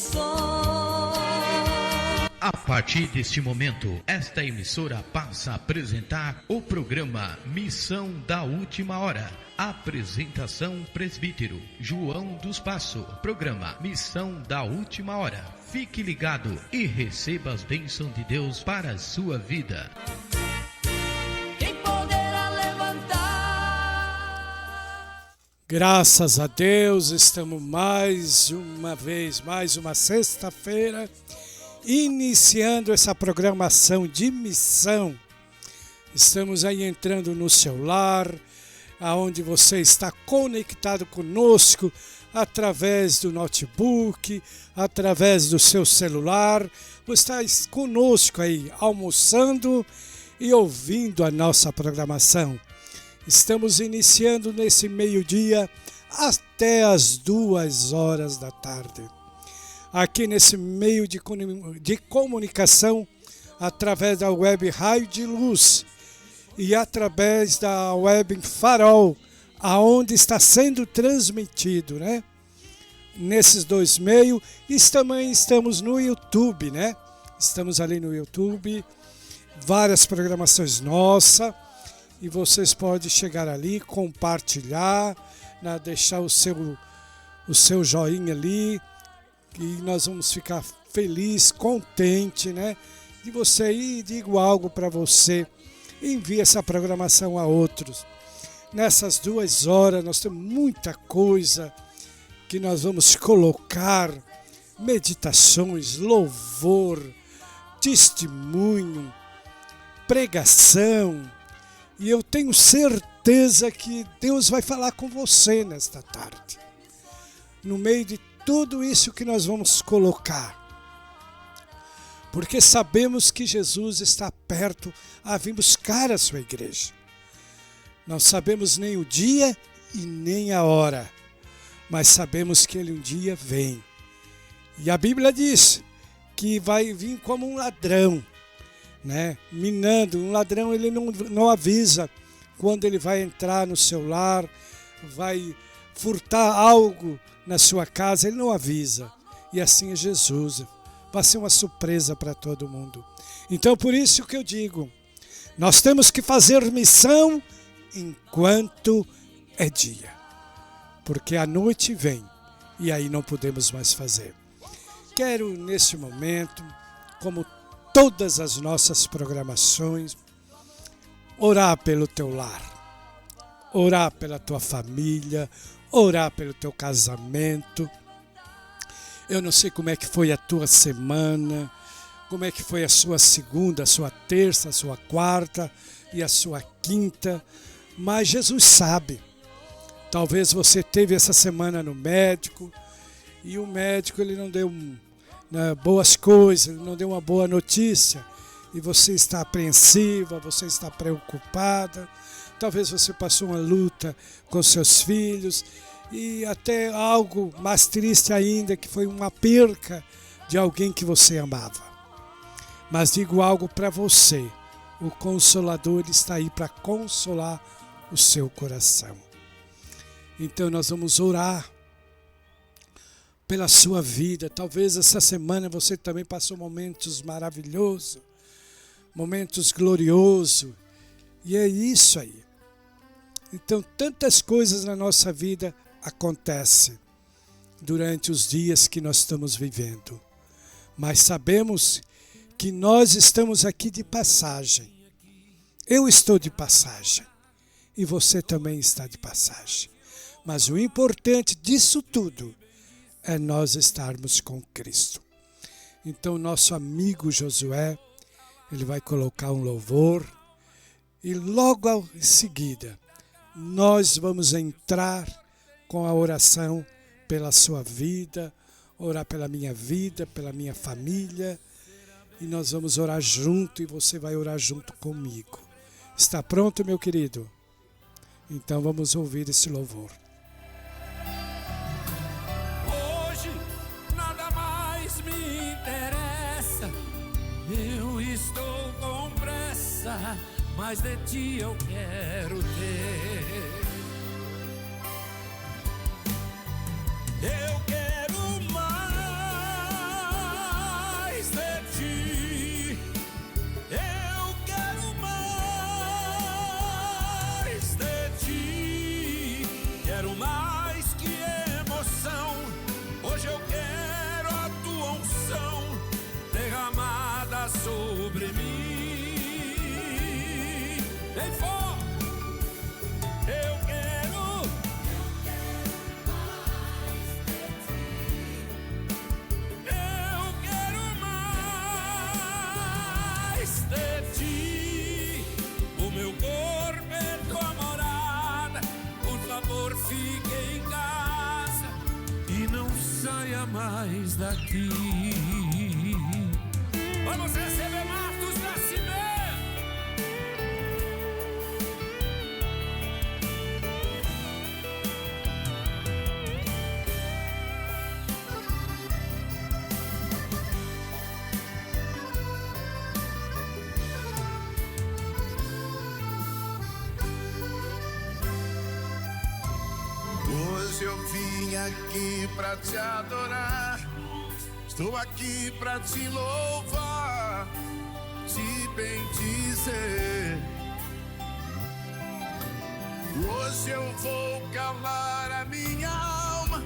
som. A partir deste momento, esta emissora passa a apresentar o programa Missão da Última Hora. Apresentação presbítero João dos Passos. Programa Missão da Última Hora. Fique ligado e receba as bênçãos de Deus para a sua vida. Quem poderá levantar? Graças a Deus, estamos mais uma sexta-feira, iniciando essa programação de missão. Estamos aí entrando no seu lar, aonde você está conectado conosco através do notebook, através do seu celular. Você está conosco aí almoçando e ouvindo a nossa programação. Estamos iniciando nesse meio-dia até as 2 da tarde. Aqui nesse meio de comunicação, através da web Raio de Luz e através da web Farol, aonde está sendo transmitido, né? Nesses dois meios, e também estamos no YouTube, né? Estamos ali no YouTube, várias programações nossas, e vocês podem chegar ali, compartilhar, né? Deixar o seu joinha ali, e nós vamos ficar felizes, contentes, né? De você ir, digo algo para você, envie essa programação a outros. Nessas 2 horas nós temos muita coisa que nós vamos colocar, meditações, louvor, testemunho, pregação, e eu tenho certeza que Deus vai falar com você nesta tarde, no meio de tudo isso que nós vamos colocar, porque sabemos que Jesus está perto a vir buscar a sua igreja. Não sabemos nem o dia e nem a hora, mas sabemos que Ele um dia vem. E a Bíblia diz que vai vir como um ladrão, né? Minando. Um ladrão, ele não avisa quando ele vai entrar no seu lar, vai furtar algo na sua casa, ele não avisa. E assim é Jesus. Vai ser uma surpresa para todo mundo. Então, por isso que eu digo, nós temos que fazer missão enquanto é dia, porque a noite vem e aí não podemos mais fazer. Quero nesse momento, como todas as nossas programações, orar pelo teu lar, orar pela tua família, orar pelo teu casamento. Eu não sei como é que foi a tua semana, como é que foi a sua segunda, a sua terça, a sua quarta e a sua quinta, mas Jesus sabe. Talvez você teve essa semana no médico e o médico ele não deu boas coisas, ele não deu uma boa notícia e você está apreensiva, você está preocupada. Talvez você passou uma luta com seus filhos e até algo mais triste ainda, que foi uma perca de alguém que você amava. Mas digo algo para você, o Consolador está aí para consolar o seu coração. Então nós vamos orar pela sua vida. Talvez essa semana você também passou momentos maravilhosos, momentos gloriosos, e é isso aí. Então tantas coisas na nossa vida acontecem durante os dias que nós estamos vivendo, mas sabemos que nós estamos aqui de passagem. Eu estou de passagem e você também está de passagem. Mas o importante disso tudo é nós estarmos com Cristo. Então nosso amigo Josué, ele vai colocar um louvor e logo em seguida nós vamos entrar com a oração pela sua vida, orar pela minha vida, pela minha família, e nós vamos orar junto e você vai orar junto comigo. Está pronto, meu querido? Então vamos ouvir esse louvor. Hoje nada mais me interessa, eu estou com pressa, mas de ti eu quero ter. Eu quero mais Quero mais que emoção, hoje eu quero a tua unção derramada sobre mim. Vem fora! Eu quero mais de ti. Eu quero mais de ti. O meu corpo é tua morada. Por favor, fique em casa e não saia mais daqui. Vamos receber Marcos Nascimento. Hoje eu vim aqui pra te adorar, estou aqui pra te louvar, te bendizer. Hoje eu vou calar a minha alma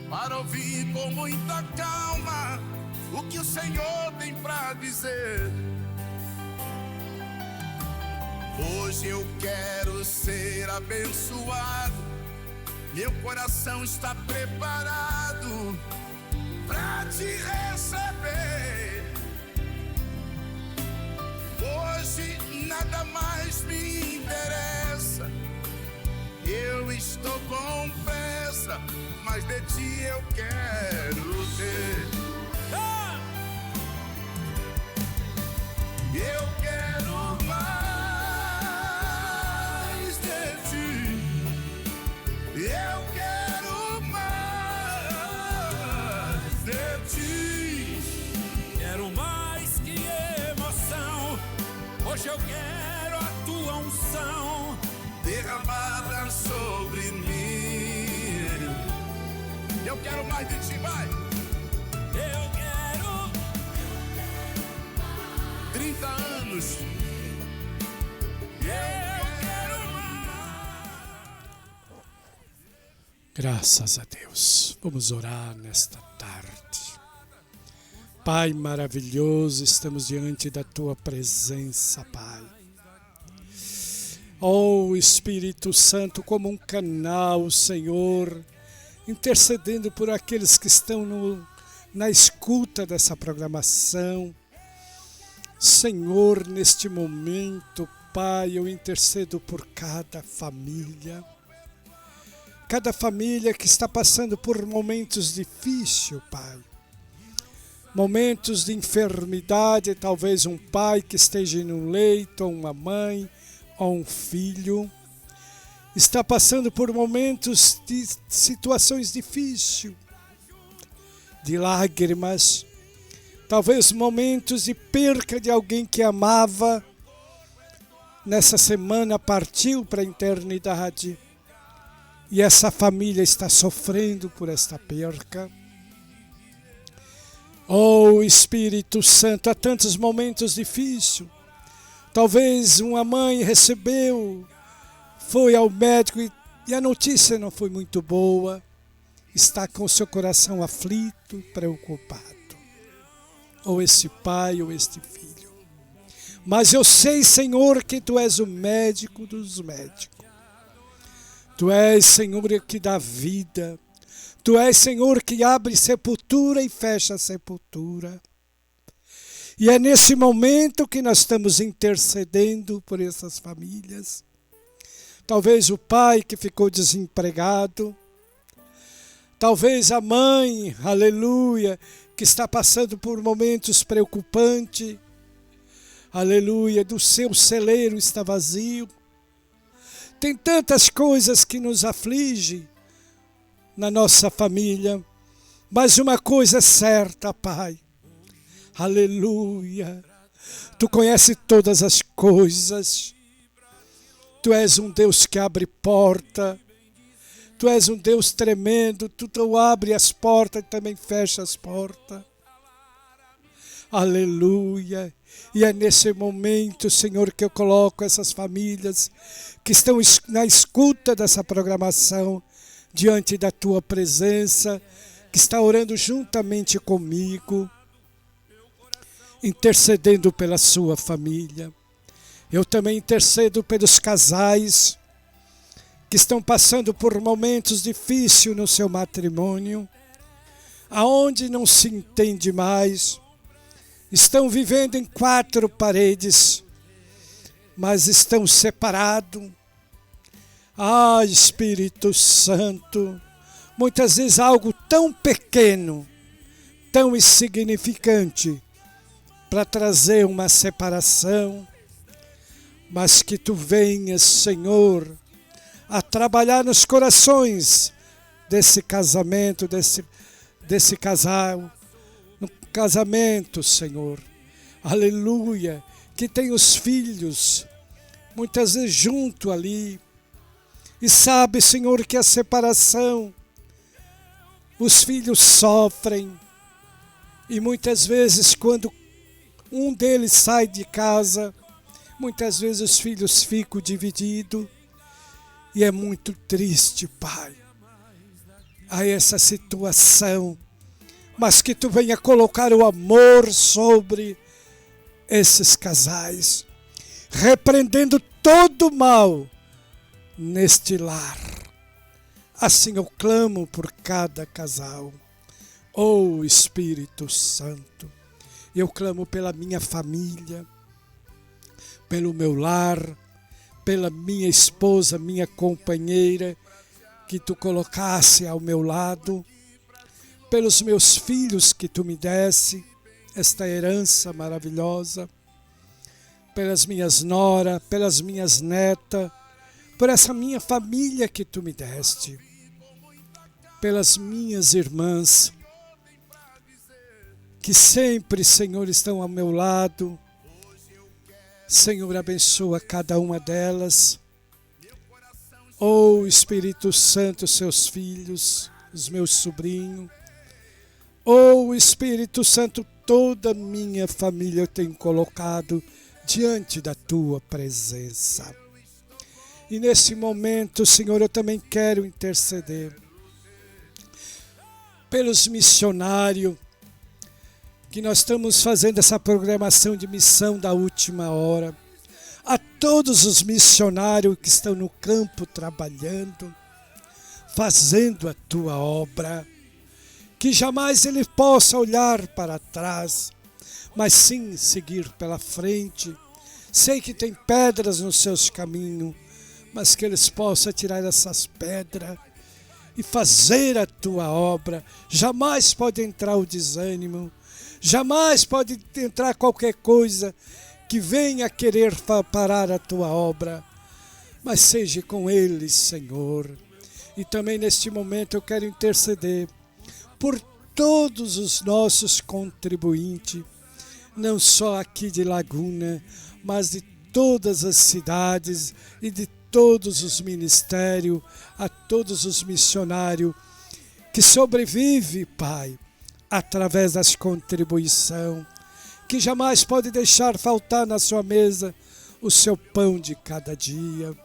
para ouvir com muita calma o que o Senhor tem pra dizer. Hoje eu quero ser abençoado, meu coração está preparado pra te receber. Hoje nada mais me interessa, eu estou com pressa, mas de ti eu quero ter. Eu quero mais de ti. Eu quero mais de ti. Quero mais que emoção, hoje eu quero a tua unção Derramada sobre mim. Eu quero mais de ti, vai. Eu quero 30 anos. Eu quero mais. Graças a Deus. Vamos orar nesta tarde. Pai maravilhoso, estamos diante da tua presença, Pai. Oh, Espírito Santo, como um canal, Senhor, intercedendo por aqueles que estão na escuta dessa programação. Senhor, neste momento, Pai, eu intercedo por cada família que está passando por momentos difíceis, Pai. Momentos de enfermidade, talvez um pai que esteja no leito, ou uma mãe, ou um filho. Está passando por momentos de situações difíceis, de lágrimas. Talvez momentos de perca de alguém que amava. Nessa semana partiu para a eternidade. E essa família está sofrendo por esta perca. Oh, Espírito Santo, há tantos momentos difíceis. Talvez uma mãe foi ao médico e a notícia não foi muito boa. Está com seu coração aflito, preocupado. Ou esse pai, ou este filho. Mas eu sei, Senhor, que Tu és o médico dos médicos. Tu és, Senhor, que dá vida. Tu és, Senhor, que abre sepultura e fecha sepultura. E é nesse momento que nós estamos intercedendo por essas famílias. Talvez o pai que ficou desempregado. Talvez a mãe, aleluia, que está passando por momentos preocupantes. Aleluia, do seu celeiro está vazio. Tem tantas coisas que nos afligem na nossa família, mas uma coisa é certa, Pai, aleluia, Tu conheces todas as coisas, Tu és um Deus que abre porta, Tu és um Deus tremendo, Tu abre as portas e também fecha as portas, Aleluia. E é nesse momento, Senhor, que eu coloco essas famílias que estão na escuta dessa programação, diante da Tua presença, que está orando juntamente comigo, intercedendo pela sua família. Eu também intercedo pelos casais que estão passando por momentos difíceis no seu matrimônio, aonde não se entende mais, estão vivendo em 4 paredes, mas estão separados. Ah, Espírito Santo, muitas vezes algo tão pequeno, tão insignificante, para trazer uma separação, mas que Tu venhas, Senhor, a trabalhar nos corações desse casamento, desse casal, no casamento, Senhor. Aleluia, que tem os filhos, muitas vezes junto ali, e sabe, Senhor, que a separação, os filhos sofrem, e muitas vezes quando um deles sai de casa, muitas vezes os filhos ficam divididos, e é muito triste, Pai, a essa situação, mas que Tu venha colocar o amor sobre esses casais, repreendendo todo o mal neste lar. Assim eu clamo por cada casal. Oh Espírito Santo, eu clamo pela minha família, pelo meu lar, pela minha esposa, minha companheira, que Tu colocasse ao meu lado, pelos meus filhos que Tu me desse, esta herança maravilhosa, pelas minhas noras, pelas minhas netas, por essa minha família que Tu me deste, pelas minhas irmãs, que sempre, Senhor, estão ao meu lado. Senhor, abençoa cada uma delas. Oh Espírito Santo, seus filhos, os meus sobrinhos. Oh Espírito Santo, toda a minha família eu tenho colocado diante da Tua presença. E nesse momento, Senhor, eu também quero interceder pelos missionários, que nós estamos fazendo essa programação de missão da última hora. A todos os missionários que estão no campo trabalhando, fazendo a Tua obra, que jamais ele possa olhar para trás, mas sim seguir pela frente. Sei que tem pedras nos seus caminhos, mas que eles possam tirar essas pedras e fazer a Tua obra. Jamais pode entrar o desânimo, jamais pode entrar qualquer coisa que venha querer parar a Tua obra, mas seja com eles, Senhor. E também neste momento eu quero interceder por todos os nossos contribuintes, não só aqui de Laguna, mas de todas as cidades e de todos os ministérios, a todos os missionários que sobrevivem, Pai, através das contribuições, que jamais pode deixar faltar na sua mesa o seu pão de cada dia,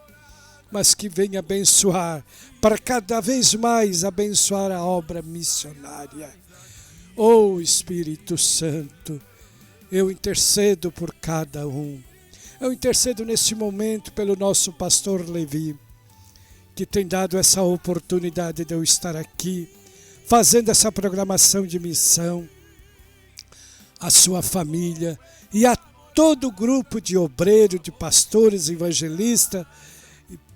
mas que venha abençoar, para cada vez mais abençoar a obra missionária. Oh Espírito Santo, eu intercedo por cada um. Eu intercedo neste momento pelo nosso pastor Levi, que tem dado essa oportunidade de eu estar aqui, fazendo essa programação de missão, a sua família e a todo o grupo de obreiros, de pastores, evangelistas,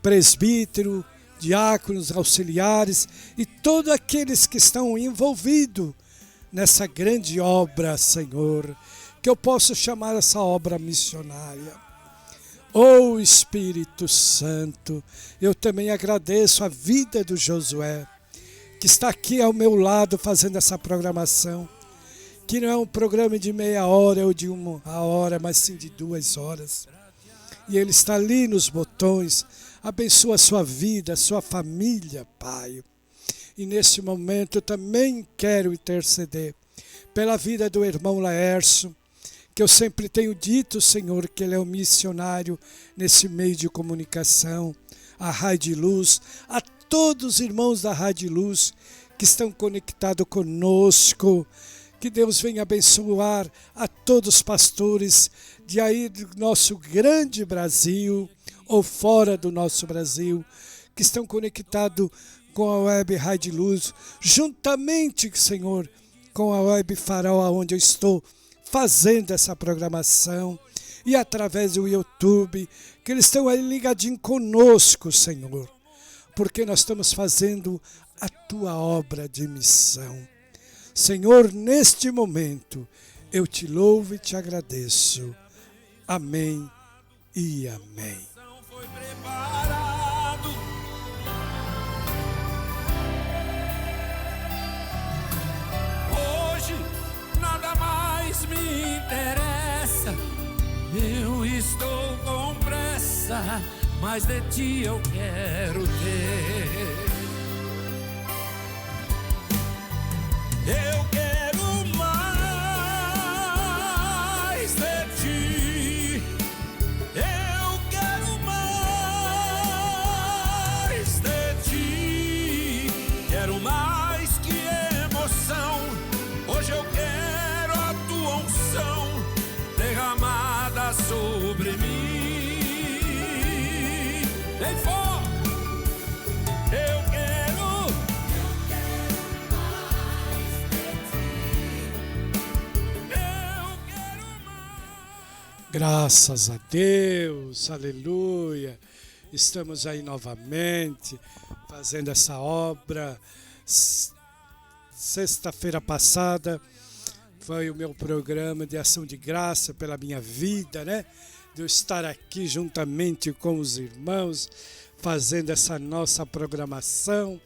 presbíteros, diáconos, auxiliares e todos aqueles que estão envolvidos nessa grande obra, Senhor, que eu posso chamar essa obra missionária. Oh Espírito Santo, eu também agradeço a vida do Josué, que está aqui ao meu lado fazendo essa programação, que não é um programa de meia hora ou de 1 hora, mas sim de 2 horas. E ele está ali nos botões. Abençoa a sua vida, a sua família, Pai. E nesse momento eu também quero interceder pela vida do irmão Laércio, que eu sempre tenho dito, Senhor, que ele é um missionário nesse meio de comunicação, a Rádio Luz, a todos os irmãos da Rádio Luz que estão conectados conosco. Que Deus venha abençoar a todos os pastores de aí do nosso grande Brasil ou fora do nosso Brasil, que estão conectados com a Web Rádio Luz, juntamente, Senhor, com a Web Farol, onde eu estou fazendo essa programação, e através do YouTube, que eles estão aí ligadinhos conosco, Senhor, porque nós estamos fazendo a Tua obra de missão. Senhor, neste momento, eu te louvo e te agradeço. Amém e amém. Foi preparado. Hoje nada mais me interessa. Eu estou com pressa, mas de ti eu quero ter. Eu quero mais de ti. Eu quero mais de ti. Quero mais que emoção. Hoje eu quero a tua unção derramada sobre mim. Vem fora. Eu quero. Graças a Deus, aleluia. Estamos aí novamente fazendo essa obra. Sexta-feira passada foi o meu programa de ação de graça pela minha vida, né? De eu estar aqui juntamente com os irmãos, fazendo essa nossa programação.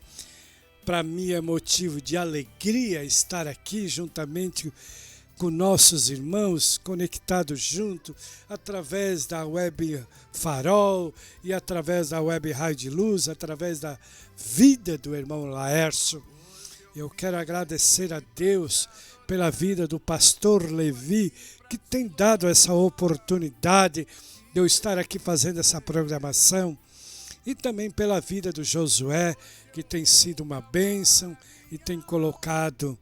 Para mim é motivo de alegria estar aqui juntamente com nossos irmãos conectados junto através da Web Farol e através da Web Rádio Luz, através da vida do irmão Laércio. Eu quero agradecer a Deus pela vida do pastor Levi, que tem dado essa oportunidade de eu estar aqui fazendo essa programação, e também pela vida do Josué, que tem sido uma bênção e tem colocado,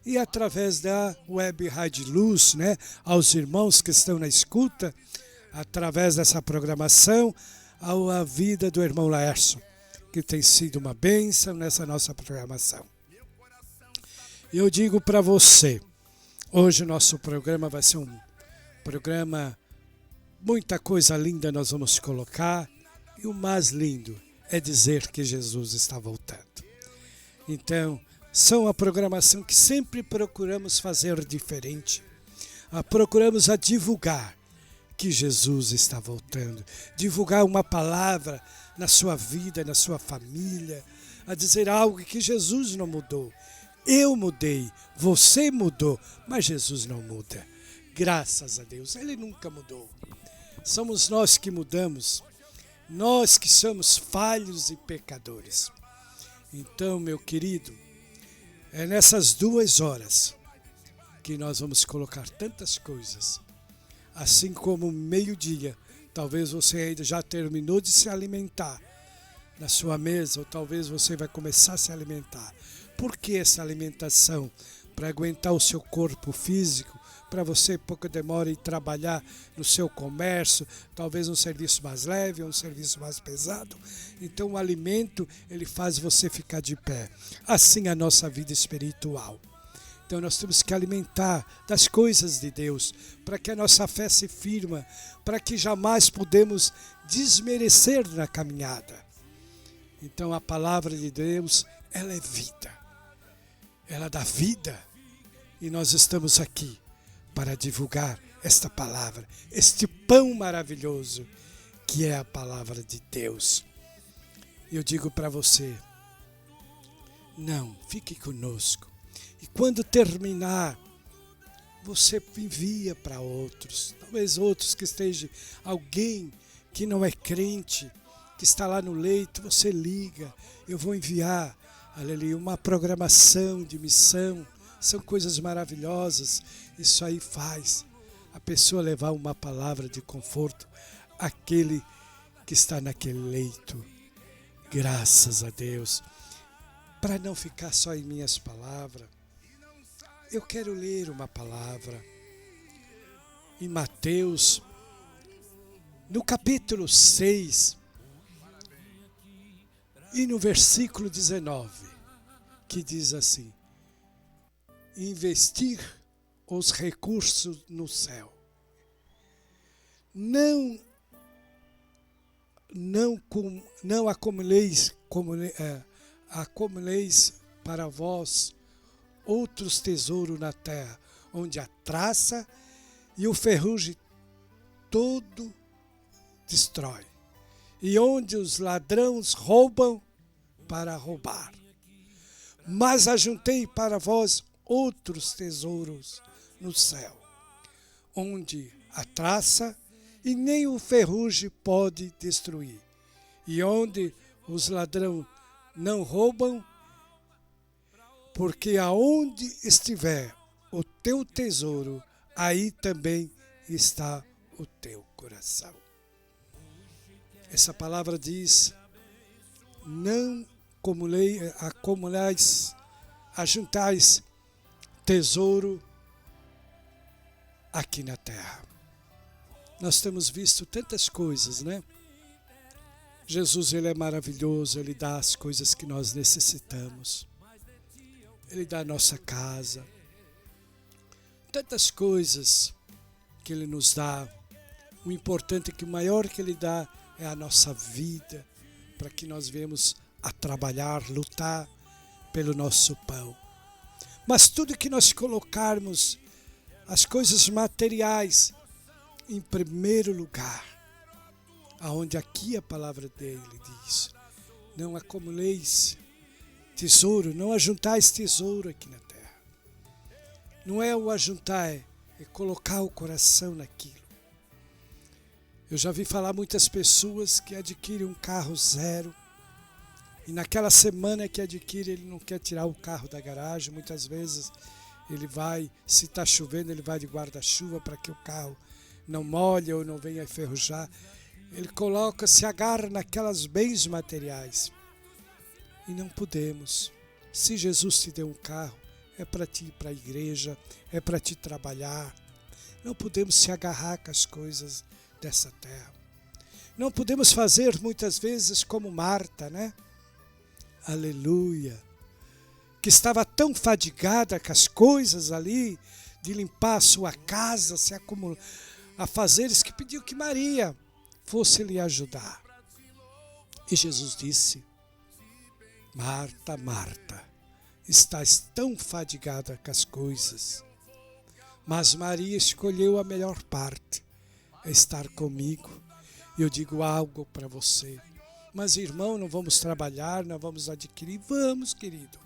e através da Web Rádio Luz, né, aos irmãos que estão na escuta, através dessa programação, a vida do irmão Laércio, que tem sido uma bênção nessa nossa programação. Eu digo para você, hoje o nosso programa vai ser um programa, muita coisa linda nós vamos colocar, e o mais lindo é dizer que Jesus está voltando. Então, são a programação que sempre procuramos fazer diferente. Procuramos a divulgar que Jesus está voltando. Divulgar uma palavra na sua vida, na sua família. A dizer algo que Jesus não mudou. Eu mudei, você mudou, mas Jesus não muda. Graças a Deus, Ele nunca mudou. Somos nós que mudamos. Nós que somos falhos e pecadores. Então, meu querido, é nessas 2 horas que nós vamos colocar tantas coisas. Assim como meio-dia, talvez você ainda já terminou de se alimentar na sua mesa, ou talvez você vai começar a se alimentar. Por que essa alimentação? Para aguentar o seu corpo físico, para você pouco demora em trabalhar no seu comércio, talvez um serviço mais leve, um serviço mais pesado. Então o alimento, ele faz você ficar de pé. Assim a nossa vida espiritual. Então nós temos que alimentar das coisas de Deus, para que a nossa fé se firma, para que jamais podemos desmerecer na caminhada. Então a palavra de Deus, ela é vida. Ela dá vida. E nós estamos aqui para divulgar esta palavra, este pão maravilhoso que é a palavra de Deus. Eu digo para você, não, fique conosco. E quando terminar, você envia para outros, talvez outros que estejam, alguém que não é crente, que está lá no leito, você liga, eu vou enviar, aleluia, uma programação de missão. São coisas maravilhosas, isso aí faz a pessoa levar uma palavra de conforto àquele que está naquele leito. Graças a Deus. Para não ficar só em minhas palavras, eu quero ler uma palavra em Mateus, no capítulo 6 e no versículo 19, que diz assim: investir os recursos no céu. Não acumuleis para vós outros tesouros na terra, onde a traça e o ferrugem todo destrói, e onde os ladrões roubam para roubar. Mas ajuntei para vós outros tesouros no céu, onde a traça e nem o ferrugem pode destruir, e onde os ladrões não roubam, porque aonde estiver o teu tesouro, aí também está o teu coração. Essa palavra diz: não ajuntais tesouro aqui na terra. Nós temos visto tantas coisas, né? Jesus, ele é maravilhoso, ele dá as coisas que nós necessitamos. Ele dá a nossa casa. Tantas coisas que ele nos dá. O importante é que o maior que ele dá é a nossa vida, para que nós venhamos a trabalhar, lutar pelo nosso pão. Mas tudo que nós colocarmos, as coisas materiais, em primeiro lugar, aonde aqui a palavra dele diz: não acumuleis tesouro, não ajuntais tesouro aqui na terra. Não é o ajuntar, é colocar o coração naquilo. Eu já vi falar muitas pessoas que adquirem um carro zero, e naquela semana que adquire, ele não quer tirar o carro da garagem. Muitas vezes ele vai, se está chovendo, ele vai de guarda-chuva para que o carro não molhe ou não venha enferrujar. Ele coloca, se agarra naquelas bens materiais. E não podemos. Se Jesus te deu um carro, é para ti ir para a igreja, é para te trabalhar. Não podemos se agarrar com as coisas dessa terra. Não podemos fazer muitas vezes como Marta, né? Aleluia. Que estava tão fadigada com as coisas ali, de limpar a sua casa, se acumular, a fazeres, que pediu que Maria fosse lhe ajudar. E Jesus disse: Marta, Marta, estás tão fadigada com as coisas, mas Maria escolheu a melhor parte, é estar comigo. E eu digo algo para você: mas irmão, não vamos trabalhar, não vamos adquirir? Vamos, querido.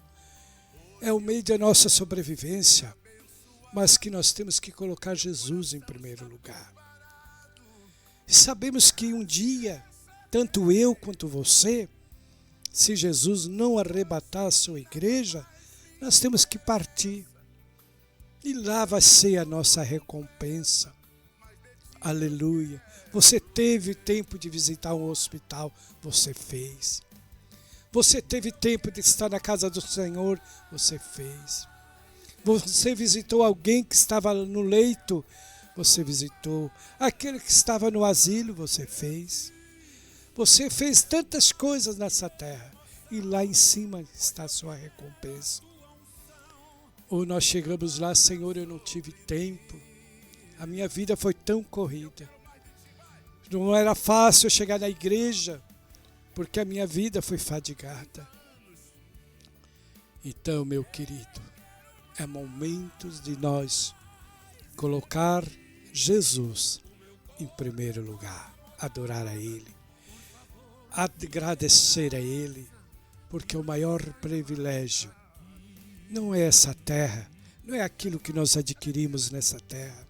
É o meio da nossa sobrevivência, mas que nós temos que colocar Jesus em primeiro lugar. E sabemos que um dia, tanto eu quanto você, se Jesus não arrebatar a sua igreja, nós temos que partir. E lá vai ser a nossa recompensa. Aleluia. Você teve tempo de visitar um hospital, você fez. Você teve tempo de estar na casa do Senhor, você fez. Você visitou alguém que estava no leito, você visitou. Aquele que estava no asilo, você fez. Você fez tantas coisas nessa terra, e lá em cima está a sua recompensa. Ou nós chegamos lá: Senhor, eu não tive tempo, a minha vida foi tão corrida. Não era fácil eu chegar na igreja, porque a minha vida foi fadigada. Então, meu querido, é momento de nós colocar Jesus em primeiro lugar, adorar a Ele, agradecer a Ele, porque o maior privilégio não é essa terra, não é aquilo que nós adquirimos nessa terra.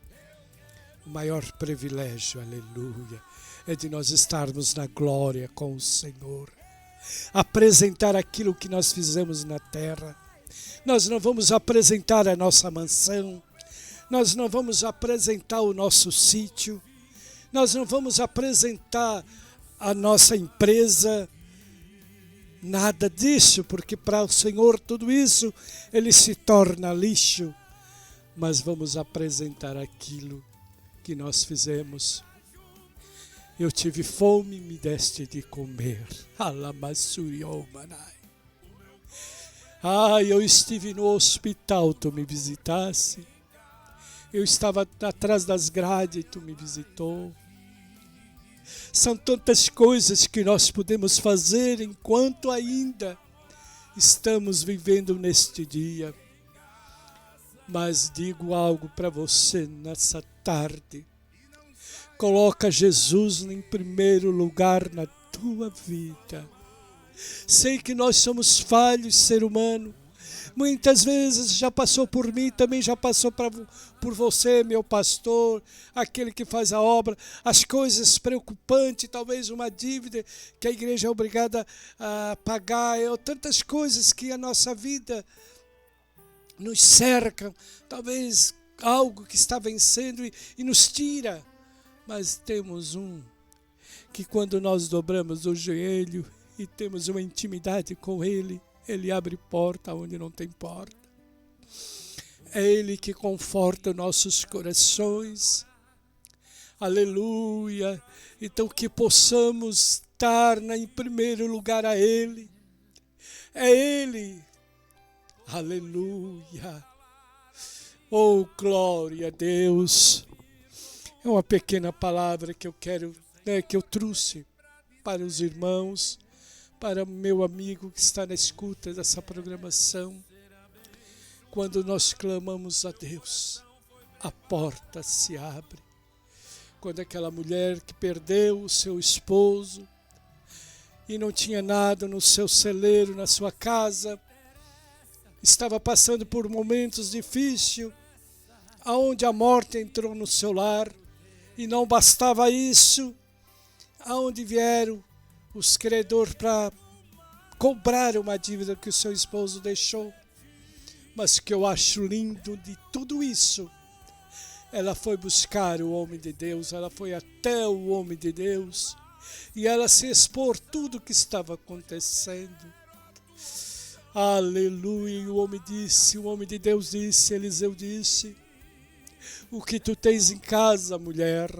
O maior privilégio, aleluia, é de nós estarmos na glória com o Senhor, apresentar aquilo que nós fizemos na terra. Nós não vamos apresentar a nossa mansão, nós não vamos apresentar o nosso sítio, nós não vamos apresentar a nossa empresa, nada disso, porque para o Senhor tudo isso, ele se torna lixo. Mas vamos apresentar aquilo que nós fizemos. Eu tive fome, me deste de comer. Eu estive no hospital, tu me visitasse. Eu estava atrás das grades, tu me visitou. São tantas coisas que nós podemos fazer enquanto ainda estamos vivendo neste dia. Mas digo algo para você nessa tarde. Coloca Jesus em primeiro lugar na tua vida. Sei que nós somos falhos, ser humano. Muitas vezes já passou por mim, também já passou por você, meu pastor, aquele que faz a obra, as coisas preocupantes, talvez uma dívida que a igreja é obrigada a pagar, tantas coisas que a nossa vida nos cercam, talvez algo que está vencendo e nos tira. Mas temos um que quando nós dobramos o joelho e temos uma intimidade com Ele, Ele abre porta onde não tem porta. É Ele que conforta nossos corações. Aleluia. Então que possamos estar em primeiro lugar a Ele. É Ele. Aleluia. Oh, glória a Deus. É uma pequena palavra que eu quero, que eu trouxe para os irmãos, para meu amigo que está na escuta dessa programação. Quando nós clamamos a Deus, a porta se abre. Quando aquela mulher que perdeu o seu esposo e não tinha nada no seu celeiro, na sua casa, estava passando por momentos difíceis, aonde a morte entrou no seu lar, e não bastava isso, aonde vieram os credores para cobrar uma dívida que o seu esposo deixou. Mas que eu acho lindo de tudo isso, ela foi buscar o homem de Deus, ela foi até o homem de Deus, e ela se expor tudo o que estava acontecendo. Aleluia. E o homem de Deus disse, Eliseu disse: o que tu tens em casa, mulher?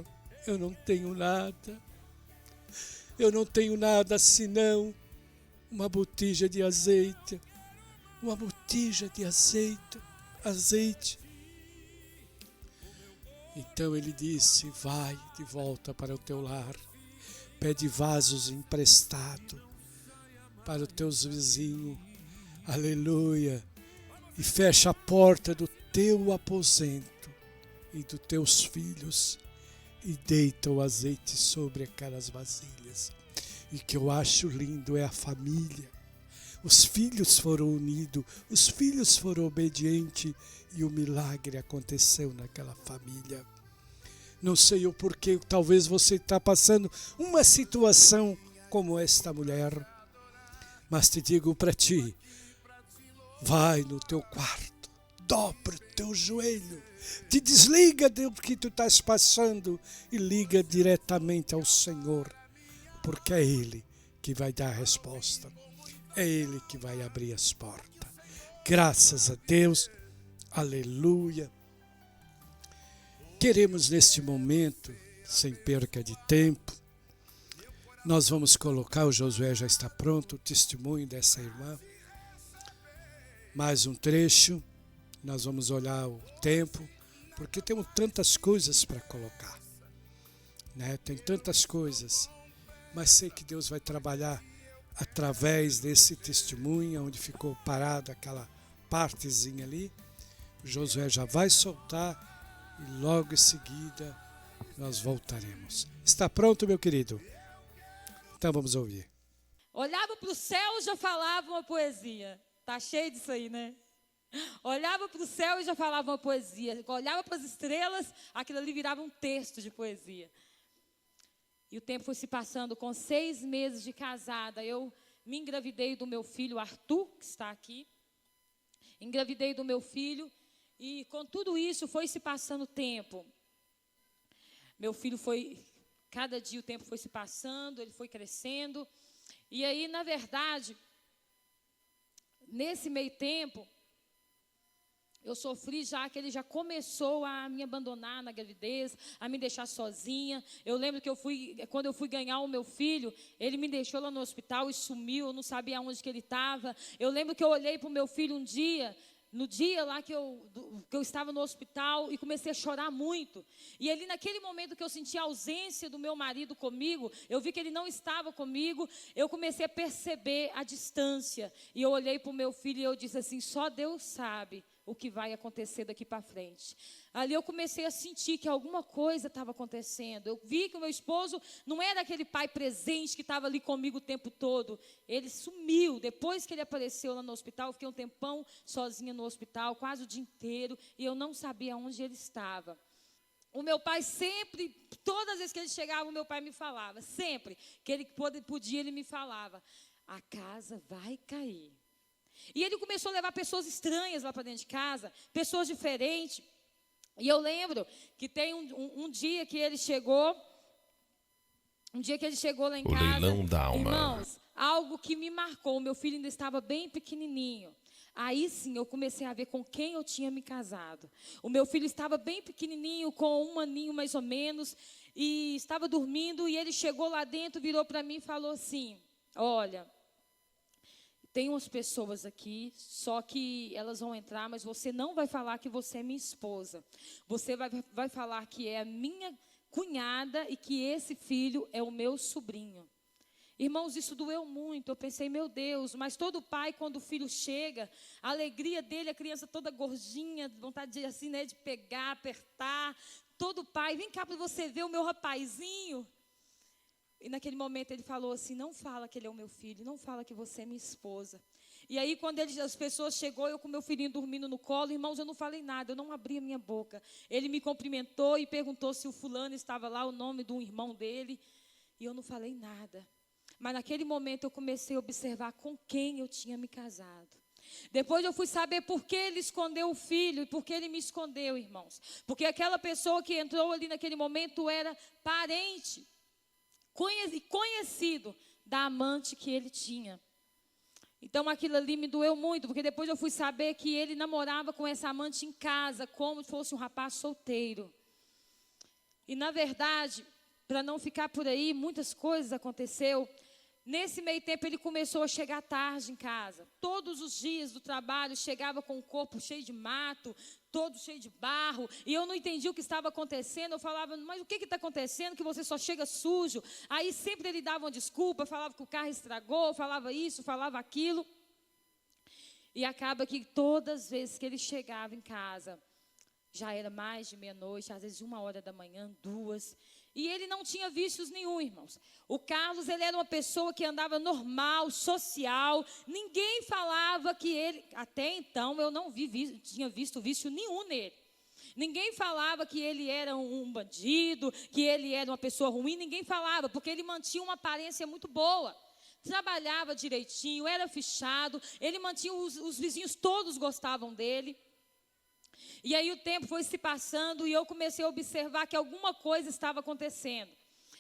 Eu não tenho nada. Eu não tenho nada senão uma botija de azeite. Uma botija de azeite. Então ele disse: vai de volta para o teu lar. Pede vasos emprestados para os teus vizinhos. Aleluia. E fecha a porta do teu aposento e dos teus filhos e deita o azeite sobre aquelas vasilhas. E que eu acho lindo é a família. Os filhos foram unidos, os filhos foram obedientes e o milagre aconteceu naquela família. Não sei o porquê, talvez você está passando uma situação como esta mulher, mas te digo para ti, vai no teu quarto, dobra o teu joelho, te desliga do que tu estás passando e liga diretamente ao Senhor, porque é Ele que vai dar a resposta, é Ele que vai abrir as portas. Graças a Deus, aleluia. Queremos neste momento, sem perca de tempo, nós vamos colocar, o Josué já está pronto, o testemunho dessa irmã. Mais um trecho, nós vamos olhar o tempo, porque temos tantas coisas para colocar, né? Tem tantas coisas, mas sei que Deus vai trabalhar através desse testemunho, onde ficou parado aquela partezinha ali. O Josué já vai soltar e logo em seguida nós voltaremos. Está pronto, meu querido? Então vamos ouvir. Olhava para o céu e já falava uma poesia. Tá cheio disso aí, né? Olhava para o céu e já falava uma poesia. Olhava para as estrelas, aquilo ali virava um texto de poesia. E o tempo foi se passando. Com 6 meses de casada, eu me engravidei do meu filho Arthur, que está aqui. Engravidei do meu filho. E com tudo isso foi se passando o tempo. Meu filho foi, cada dia o tempo foi se passando, ele foi crescendo. E aí, na verdade, nesse meio tempo, eu sofri já que ele já começou a me abandonar na gravidez, a me deixar sozinha. Eu lembro que quando eu fui ganhar o meu filho, ele me deixou lá no hospital e sumiu, eu não sabia onde que ele estava. Eu lembro que eu olhei para o meu filho um dia, no dia lá que eu estava no hospital, e comecei a chorar muito. E ali naquele momento que eu senti a ausência do meu marido comigo, eu vi que ele não estava comigo, eu comecei a perceber a distância. E eu olhei para o meu filho e eu disse assim, só Deus sabe o que vai acontecer daqui para frente. Ali eu comecei a sentir que alguma coisa estava acontecendo. Eu vi que o meu esposo não era aquele pai presente que estava ali comigo o tempo todo. Ele sumiu. Depois que ele apareceu lá no hospital, eu fiquei um tempão sozinha no hospital, quase o dia inteiro, e eu não sabia onde ele estava. O meu pai sempre, todas as vezes que ele chegava, o meu pai me falava, sempre que ele podia, ele me falava, a casa vai cair. E ele começou a levar pessoas estranhas lá para dentro de casa, pessoas diferentes. E eu lembro que tem um dia que ele chegou, lá em casa, leilão da alma. Irmãos, algo que me marcou. O meu filho ainda estava bem pequenininho. Aí sim eu comecei a ver com quem eu tinha me casado. O meu filho estava bem pequenininho, com 1 aninho mais ou menos, e estava dormindo, e ele chegou lá dentro, virou para mim e falou assim, olha, tem umas pessoas aqui, só que elas vão entrar, mas você não vai falar que você é minha esposa. Você vai falar que é a minha cunhada e que esse filho é o meu sobrinho. Irmãos, isso doeu muito. Eu pensei, meu Deus, mas todo pai, quando o filho chega, a alegria dele, a criança toda gordinha, vontade de, assim, né, de pegar, apertar. Todo pai, vem cá para você ver o meu rapazinho. E naquele momento ele falou assim, não fala que ele é o meu filho, não fala que você é minha esposa. E aí quando as pessoas chegou, eu com meu filhinho dormindo no colo, irmãos, eu não falei nada, eu não abri a minha boca. Ele me cumprimentou e perguntou se o fulano estava lá, o nome do irmão dele, e eu não falei nada. Mas naquele momento eu comecei a observar com quem eu tinha me casado. Depois eu fui saber por que ele escondeu o filho e por que ele me escondeu, irmãos. Porque aquela pessoa que entrou ali naquele momento era parente, conhecido da amante que ele tinha. Então aquilo ali me doeu muito, porque depois eu fui saber que ele namorava com essa amante em casa, como se fosse um rapaz solteiro. E na verdade, para não ficar por aí, muitas coisas aconteceu. Nesse meio tempo ele começou a chegar tarde em casa. Todos os dias do trabalho chegava com o corpo cheio de mato, todo cheio de barro, e eu não entendi o que estava acontecendo. Eu falava, mas o que está acontecendo que você só chega sujo? Aí sempre ele dava uma desculpa, falava que o carro estragou, falava isso, falava aquilo. E acaba que todas as vezes que ele chegava em casa, já era mais de meia-noite, às vezes 1h da manhã, 2h. E ele não tinha vícios nenhum, irmãos. O Carlos, ele era uma pessoa que andava normal, social. Ninguém falava que ele... Até então, eu não tinha visto vício nenhum nele. Ninguém falava que ele era um bandido, que ele era uma pessoa ruim. Ninguém falava, porque ele mantinha uma aparência muito boa. Trabalhava direitinho, era fichado. Ele mantinha... Os vizinhos todos gostavam dele. E aí o tempo foi se passando e eu comecei a observar que alguma coisa estava acontecendo.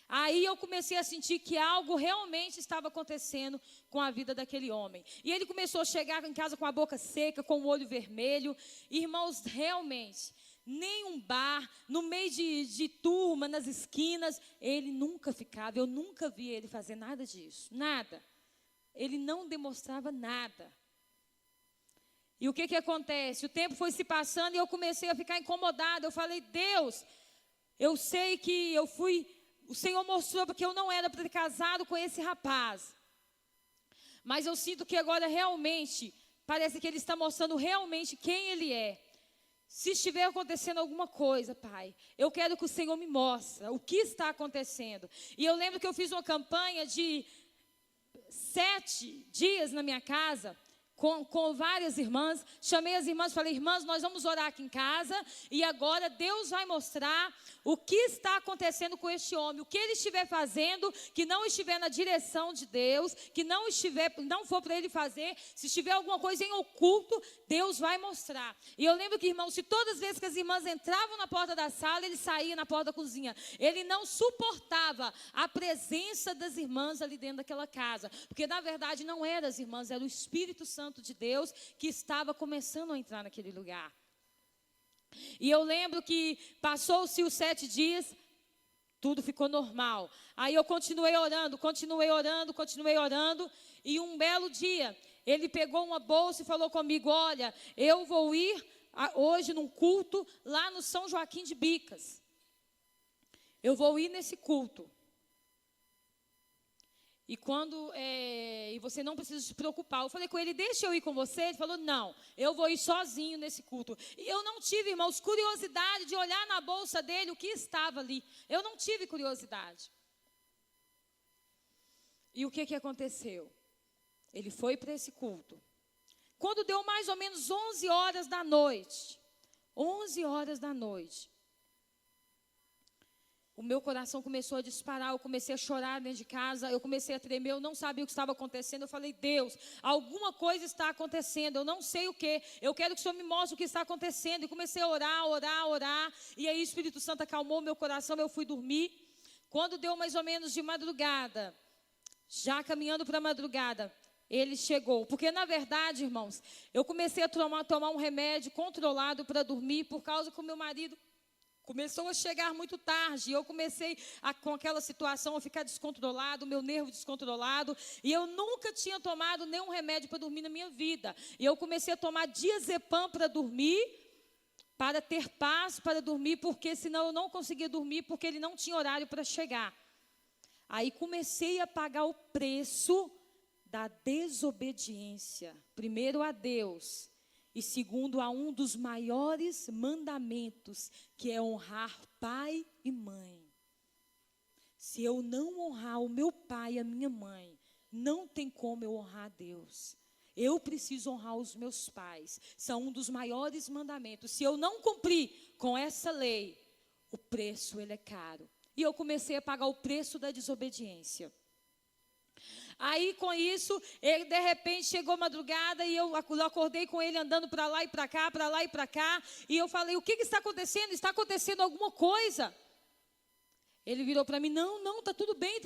Aí eu comecei a sentir que algo realmente estava acontecendo com a vida daquele homem. E ele começou a chegar em casa com a boca seca, com o olho vermelho. Irmãos, realmente, nem um bar, no meio de turma, nas esquinas, ele nunca ficava. Eu nunca vi ele fazer nada disso, nada. Ele não demonstrava nada. E o que acontece? O tempo foi se passando e eu comecei a ficar incomodada. Eu falei, Deus, eu sei que o Senhor mostrou porque eu não era para ter casado com esse rapaz. Mas eu sinto que agora realmente, parece que Ele está mostrando realmente quem Ele é. Se estiver acontecendo alguma coisa, Pai, eu quero que o Senhor me mostre o que está acontecendo. E eu lembro que eu fiz uma campanha de 7 dias na minha casa, com várias irmãs, chamei as irmãs e falei, irmãs, nós vamos orar aqui em casa e agora Deus vai mostrar o que está acontecendo com este homem, o que ele estiver fazendo, que não estiver na direção de Deus, que não for para ele fazer, se estiver alguma coisa em oculto, Deus vai mostrar. E eu lembro que, irmãos, se todas as vezes que as irmãs entravam na porta da sala, ele saía na porta da cozinha. Ele não suportava a presença das irmãs ali dentro daquela casa, porque na verdade não eram as irmãs, era o Espírito Santo de Deus que estava começando a entrar naquele lugar. E eu lembro que passou-se os 7 dias, tudo ficou normal. Aí eu continuei orando, e um belo dia, ele pegou uma bolsa e falou comigo, olha, eu vou ir hoje num culto lá no São Joaquim de Bicas. Eu vou ir nesse culto. E você não precisa se preocupar. Eu falei com ele, deixa eu ir com você. Ele falou, não, eu vou ir sozinho nesse culto. E eu não tive, irmãos, curiosidade de olhar na bolsa dele o que estava ali. Eu não tive curiosidade. E o que aconteceu? Ele foi para esse culto. Quando deu mais ou menos 11 horas da noite, o meu coração começou a disparar, eu comecei a chorar dentro de casa, eu comecei a tremer, eu não sabia o que estava acontecendo. Eu falei, Deus, alguma coisa está acontecendo, eu não sei o que, eu quero que o Senhor me mostre o que está acontecendo. E comecei a orar, e aí o Espírito Santo acalmou meu coração, eu fui dormir. Quando deu mais ou menos de madrugada, já caminhando para a madrugada, ele chegou. Porque na verdade, irmãos, eu comecei a tomar um remédio controlado para dormir, por causa que o meu marido começou a chegar muito tarde, e eu comecei com aquela situação a ficar descontrolado, meu nervo descontrolado, e eu nunca tinha tomado nenhum remédio para dormir na minha vida. E eu comecei a tomar diazepam para dormir, para ter paz para dormir, porque senão eu não conseguia dormir, porque ele não tinha horário para chegar. Aí comecei a pagar o preço da desobediência, primeiro a Deus, e segundo, a um dos maiores mandamentos, que é honrar pai e mãe. Se eu não honrar o meu pai e a minha mãe, não tem como eu honrar a Deus. Eu preciso honrar os meus pais. São um dos maiores mandamentos. Se eu não cumprir com essa lei, o preço ele é caro. E eu comecei a pagar o preço da desobediência. Aí, com isso, ele, de repente, chegou a madrugada e eu acordei com ele andando para lá e para cá, e eu falei, o que está acontecendo? Está acontecendo alguma coisa? Ele virou para mim, não, está tudo bem,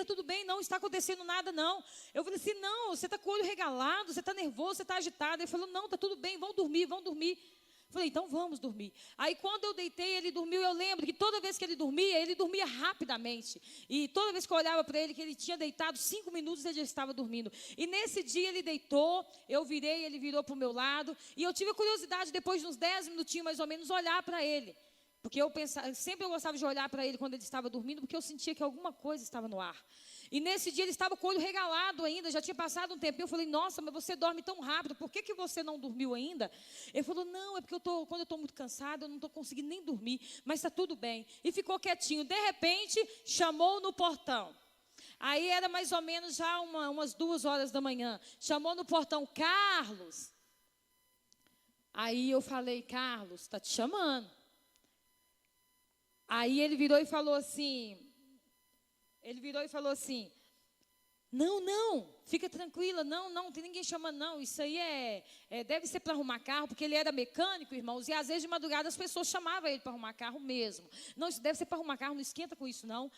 não está acontecendo nada, não. Eu falei assim, não, você está com o olho regalado, você está nervoso, você está agitado. Ele falou, não, está tudo bem, vão dormir. Eu falei, então vamos dormir. Aí quando eu deitei, ele dormiu. Eu lembro que toda vez que ele dormia rapidamente. E toda vez que eu olhava para ele, que ele tinha deitado 5 minutos, ele já estava dormindo. E nesse dia ele deitou, eu virei, ele virou para o meu lado. E eu tive a curiosidade, depois de uns 10 minutinhos mais ou menos, olhar para ele. Porque sempre eu gostava de olhar para ele quando ele estava dormindo, porque eu sentia que alguma coisa estava no ar. E nesse dia ele estava com o olho regalado ainda, já tinha passado um tempo. Eu falei, nossa, mas você dorme tão rápido, por que você não dormiu ainda? Ele falou, não, é porque quando eu estou muito cansado, eu não estou conseguindo nem dormir, mas está tudo bem. E ficou quietinho. De repente, chamou no portão. Aí era mais ou menos já umas 2 horas da manhã. Chamou no portão, Carlos. Aí eu falei, Carlos, está te chamando. Aí ele virou e falou assim, não, fica tranquila, não tem ninguém chamando, não. Isso aí deve ser para arrumar carro, porque ele era mecânico, irmãos, e às vezes de madrugada as pessoas chamavam ele para arrumar carro mesmo. Não, isso deve ser para arrumar carro, não esquenta com isso, não.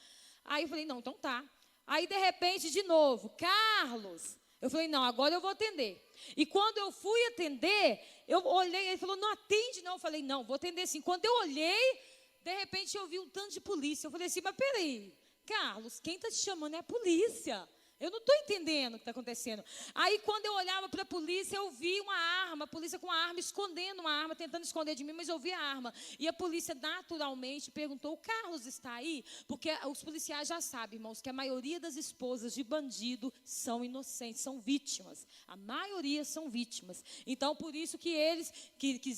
Aí eu falei, não, então tá. Aí, de repente, de novo, Carlos. Eu falei, não, agora eu vou atender. E quando eu fui atender, eu olhei, ele falou, não atende não. Eu falei, não, vou atender sim. Quando eu olhei, de repente eu vi um tanto de polícia. Eu falei assim, mas peraí, Carlos, quem está te chamando é a polícia. Eu não estou entendendo o que está acontecendo. Aí, quando eu olhava para a polícia, eu vi uma arma, a polícia com uma arma, escondendo uma arma, tentando esconder de mim, mas eu vi a arma. E a polícia, naturalmente, perguntou, o Carlos está aí? Porque os policiais já sabem, irmãos, que a maioria das esposas de bandido são inocentes, são vítimas. A maioria são vítimas. Então, por isso que eles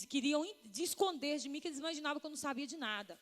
queriam esconder de mim, que eles imaginavam que eu não sabia de nada.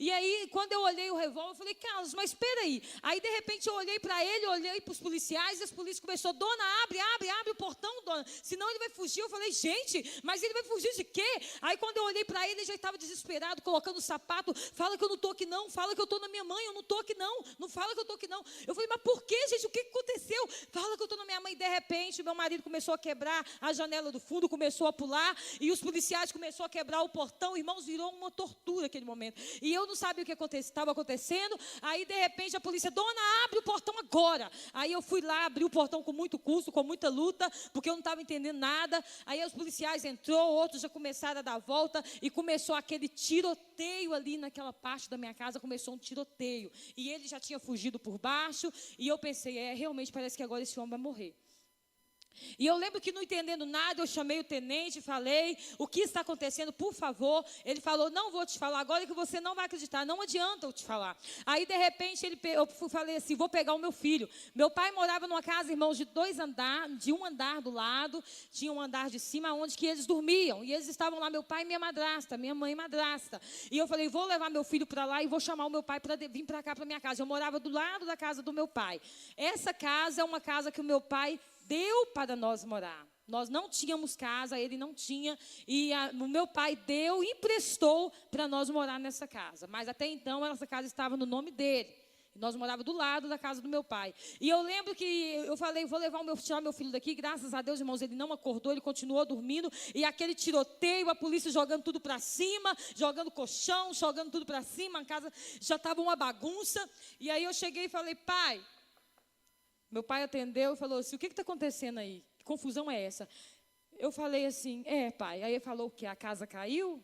E aí, quando eu olhei o revólver, eu falei, Carlos, mas espera aí. Aí, de repente, eu olhei para ele, olhei para os policiais, e as polícias começaram, dona, abre o portão, dona, senão ele vai fugir. Eu falei, gente, mas ele vai fugir de quê? Aí quando eu olhei para ele, ele já estava desesperado, colocando o sapato, fala que eu não estou aqui não, fala que eu estou na minha mãe, eu não estou aqui não fala que eu estou aqui não. Eu falei, mas por que, gente, o que aconteceu? Fala que eu estou na minha mãe. E de repente, meu marido começou a quebrar a janela do fundo, começou a pular, e os policiais começaram a quebrar o portão. Irmãos, virou uma tortura aquele momento. E eu não sabia o que estava acontecendo. Aí, de repente, a polícia, dona, abre o portão agora. Aí eu fui lá, abri o portão com muito custo, com muita luta, porque eu não estava entendendo nada. Aí os policiais entrou, outros já começaram a dar volta, e começou aquele tiroteio ali naquela parte da minha casa, começou um tiroteio. E ele já tinha fugido por baixo, e eu pensei, realmente parece que agora esse homem vai morrer. E eu lembro que não entendendo nada, eu chamei o tenente, falei, o que está acontecendo, por favor. Ele falou, não vou te falar agora que você não vai acreditar, não adianta eu te falar. Aí de repente eu falei assim, vou pegar o meu filho. Meu pai morava numa casa, irmãos, de um andar do lado, tinha um andar de cima onde que eles dormiam. E eles estavam lá, meu pai e minha madrasta, minha mãe e madrasta. E eu falei, vou levar meu filho para lá e vou chamar o meu pai para vir para cá, para minha casa. Eu morava do lado da casa do meu pai. Essa casa é uma casa que o meu pai deu para nós morar. Nós não tínhamos casa, ele não tinha, e o meu pai emprestou para nós morar nessa casa. Mas até então, essa casa estava no nome dele. Nós morávamos do lado da casa do meu pai. E eu lembro que eu falei, vou tirar meu filho daqui. Graças a Deus, irmãos, ele não acordou, ele continuou dormindo. E aquele tiroteio, a polícia jogando tudo para cima, jogando colchão, jogando tudo para cima. A casa já estava uma bagunça. E aí eu cheguei e falei, pai... Meu pai atendeu e falou assim, o que está acontecendo aí? Que confusão é essa? Eu falei assim, pai. Aí ele falou o quê? A casa caiu? Eu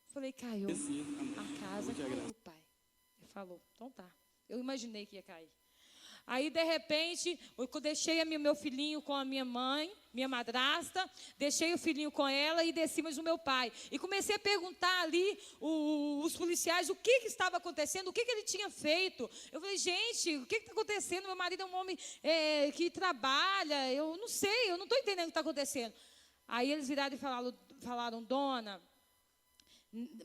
falei, caiu. A casa caiu, pai. Ele falou, então tá. Eu imaginei que ia cair. Aí, de repente, eu deixei meu filhinho com a minha mãe, minha madrasta, deixei o filhinho com ela e desci mais o meu pai. E comecei a perguntar ali os policiais o que estava acontecendo, o que ele tinha feito. Eu falei, gente, o que está acontecendo? Meu marido é um homem que trabalha, eu não sei, eu não estou entendendo o que está acontecendo. Aí eles viraram e falaram, dona...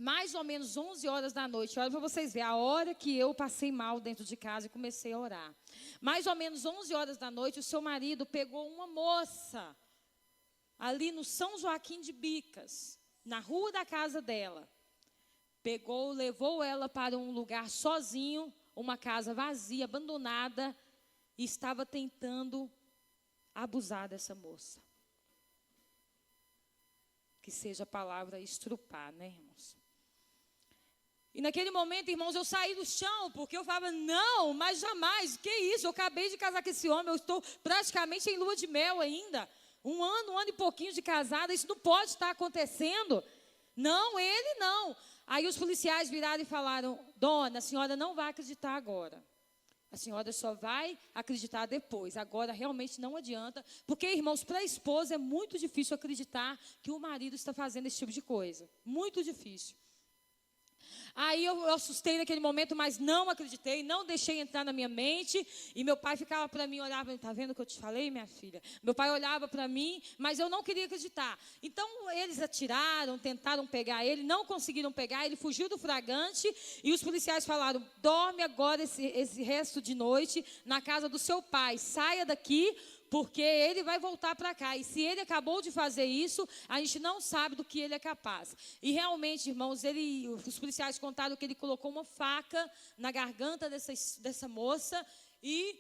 Mais ou menos 11 horas da noite, olha para vocês verem, a hora que eu passei mal dentro de casa e comecei a orar. Mais ou menos 11 horas da noite, o seu marido pegou uma moça, ali no São Joaquim de Bicas, na rua da casa dela. Levou ela para um lugar sozinho, uma casa vazia, abandonada, e estava tentando abusar dessa moça. Que seja a palavra estrupar, né, irmãos? E naquele momento, irmãos, eu saí do chão, porque eu falava, não, mas jamais, que isso? Eu acabei de casar com esse homem, eu estou praticamente em lua de mel ainda. Um ano e pouquinho de casada, isso não pode estar acontecendo. Não, ele não. Aí os policiais viraram e falaram, dona, a senhora não vai acreditar agora. A senhora só vai acreditar depois. Agora, realmente não adianta. Porque, irmãos, para a esposa é muito difícil acreditar que o marido está fazendo esse tipo de coisa. Muito difícil. Aí eu assustei naquele momento, mas não acreditei, não deixei entrar na minha mente. E meu pai ficava para mim, olhava, está vendo o que eu te falei, minha filha? Meu pai olhava para mim, mas eu não queria acreditar. Então, eles atiraram, tentaram pegar ele, não conseguiram pegar, ele fugiu do flagrante. E os policiais falaram, dorme agora esse resto de noite na casa do seu pai, saia daqui, porque ele vai voltar para cá. E se ele acabou de fazer isso, a gente não sabe do que ele é capaz. E realmente, irmãos, os policiais contaram que ele colocou uma faca na garganta dessa moça e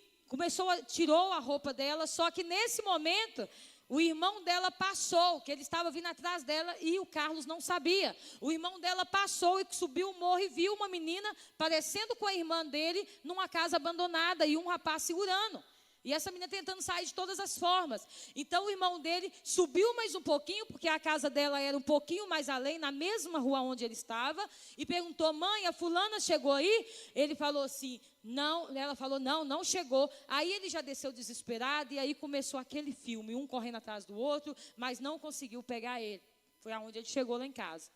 tirou a roupa dela. Só que nesse momento, o irmão dela passou, que ele estava vindo atrás dela e o Carlos não sabia. O irmão dela passou e subiu o morro e viu uma menina parecendo com a irmã dele numa casa abandonada e um rapaz segurando. E essa menina tentando sair de todas as formas. Então o irmão dele subiu mais um pouquinho, porque a casa dela era um pouquinho mais além, na mesma rua onde ele estava, e perguntou, mãe, a fulana chegou aí? Ele falou assim, não. Ela falou, não chegou. Aí ele já desceu desesperado, e aí começou aquele filme, um correndo atrás do outro, mas não conseguiu pegar ele. Foi aonde ele chegou lá em casa.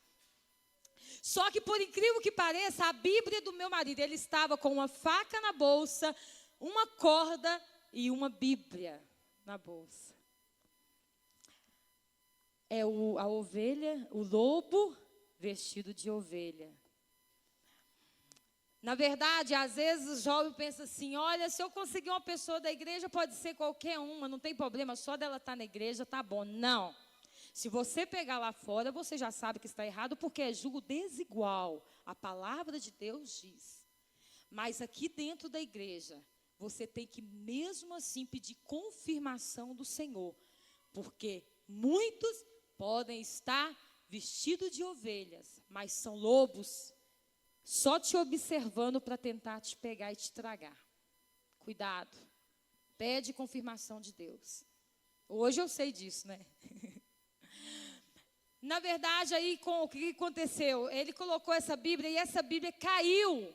Só que, por incrível que pareça, a Bíblia do meu marido, ele estava com uma faca na bolsa, uma corda e uma Bíblia na bolsa. É a ovelha, o lobo vestido de ovelha. Na verdade, às vezes o jovem pensa assim, olha, se eu conseguir uma pessoa da igreja, pode ser qualquer uma, não tem problema, só dela estar na igreja, tá bom. Não. Se você pegar lá fora, você já sabe que está errado, porque é julgo desigual. A palavra de Deus diz. Mas aqui dentro da igreja, você tem que mesmo assim pedir confirmação do Senhor. Porque muitos podem estar vestidos de ovelhas, mas são lobos, só te observando para tentar te pegar e te tragar. Cuidado. Pede confirmação de Deus. Hoje eu sei disso, né? Na verdade, aí o que aconteceu? Ele colocou essa Bíblia e essa Bíblia caiu.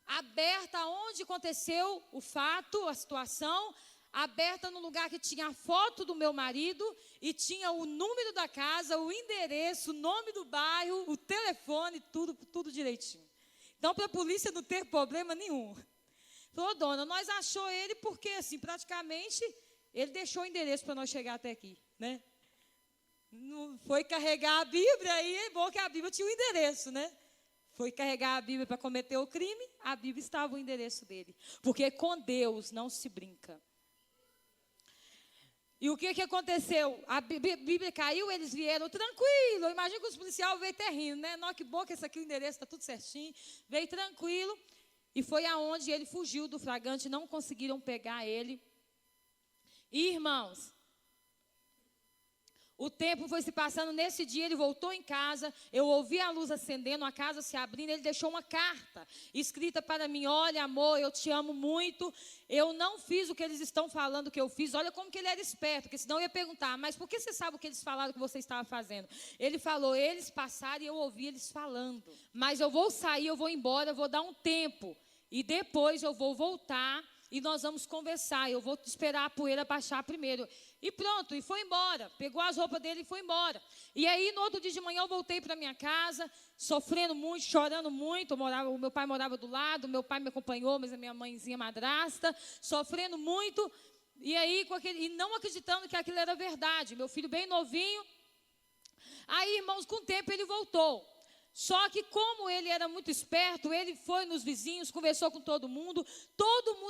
Aberta onde aconteceu o fato, a situação, aberta no lugar que tinha a foto do meu marido e tinha o número da casa, o endereço, o nome do bairro, o telefone, tudo direitinho. Então, para a polícia não ter problema nenhum. Falou, dona, nós achou ele porque, assim, praticamente, ele deixou o endereço para nós chegar até aqui, né? Não foi carregar a Bíblia, aí é bom que a Bíblia tinha o endereço, né? Foi carregar a Bíblia para cometer o crime, a Bíblia estava o endereço dele. Porque com Deus não se brinca. E o que aconteceu? A Bíblia caiu, eles vieram tranquilo. Imagina que os policiais veio até rindo, né? Não, que bom que esse aqui o endereço está tudo certinho. Veio tranquilo. E foi aonde ele fugiu do flagrante, não conseguiram pegar ele. E, irmãos, o tempo foi se passando, nesse dia ele voltou em casa, eu ouvi a luz acendendo, a casa se abrindo, ele deixou uma carta escrita para mim, olha amor, eu te amo muito, eu não fiz o que eles estão falando que eu fiz, olha como que ele era esperto, porque senão eu ia perguntar, mas por que você sabe o que eles falaram que você estava fazendo? Ele falou, eles passaram e eu ouvi eles falando, mas eu vou sair, eu vou embora, eu vou dar um tempo, e depois eu vou voltar, e nós vamos conversar, eu vou esperar a poeira baixar primeiro. E pronto, e foi embora. Pegou as roupas dele e foi embora. E aí, no outro dia de manhã, eu voltei para minha casa, sofrendo muito, chorando muito. O meu pai morava do lado, meu pai me acompanhou, mas a minha mãezinha madrasta, sofrendo muito. E aí, e não acreditando que aquilo era verdade. Meu filho bem novinho. Aí, irmãos, com o tempo ele voltou. Só que como ele era muito esperto, ele foi nos vizinhos, conversou com todo mundo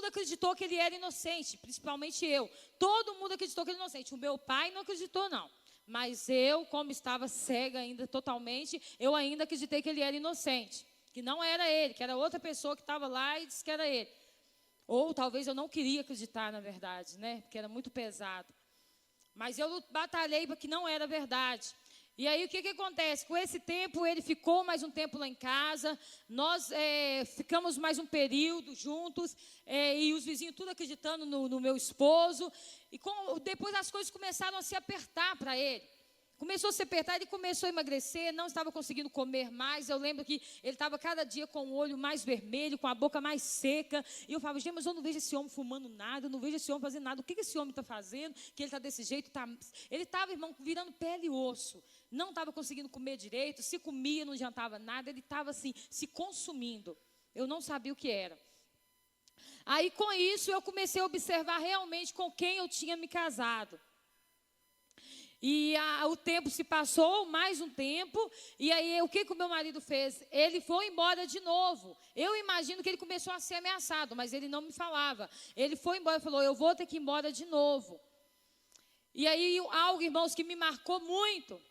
acreditou que ele era inocente, principalmente eu. Todo mundo acreditou que ele era inocente. O meu pai não acreditou, não. Mas eu, como estava cega ainda totalmente, eu ainda acreditei que ele era inocente. Que não era ele, que era outra pessoa que estava lá e disse que era ele. Ou talvez eu não queria acreditar, na verdade, né? Porque era muito pesado. Mas eu batalhei para que não era verdade. E aí o que acontece? Com esse tempo ele ficou mais um tempo lá em casa, nós ficamos mais um período juntos, e os vizinhos tudo acreditando no meu esposo, e depois as coisas começaram a se apertar para ele. Começou a se apertar, ele começou a emagrecer, não estava conseguindo comer mais. Eu lembro que ele estava cada dia com o olho mais vermelho, com a boca mais seca. E eu falava, gente, mas eu não vejo esse homem fumando nada, eu não vejo esse homem fazendo nada. O que esse homem está fazendo? Que ele está desse jeito? Ele estava, irmão, virando pele e osso. Não estava conseguindo comer direito, se comia, não adiantava nada. Ele estava assim, se consumindo. Eu não sabia o que era. Aí, com isso, eu comecei a observar realmente com quem eu tinha me casado. E o tempo se passou, mais um tempo, e aí o que o meu marido fez? Ele foi embora de novo. Eu imagino que ele começou a ser ameaçado, mas ele não me falava. Ele foi embora e falou, eu vou ter que ir embora de novo. E aí algo, irmãos, que me marcou muito,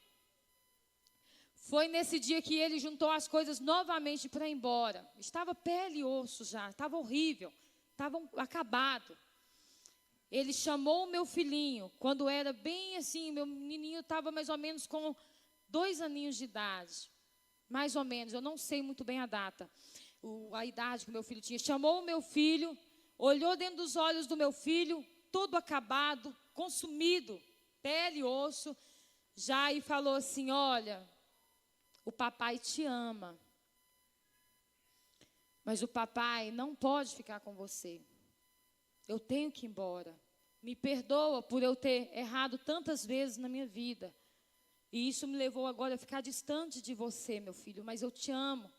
foi nesse dia que ele juntou as coisas novamente para ir embora. Estava pele e osso já, estava horrível, estava acabado. Ele chamou o meu filhinho, quando era bem assim, meu menininho estava mais ou menos com 2 aninhos de idade. Mais ou menos, eu não sei muito bem a data, a idade que o meu filho tinha. Chamou o meu filho, olhou dentro dos olhos do meu filho, todo acabado, consumido, pele e osso, já e falou assim, olha, o papai te ama, mas o papai não pode ficar com você. Eu tenho que ir embora. Me perdoa por eu ter errado tantas vezes na minha vida. E isso me levou agora a ficar distante de você, meu filho. Mas eu te amo.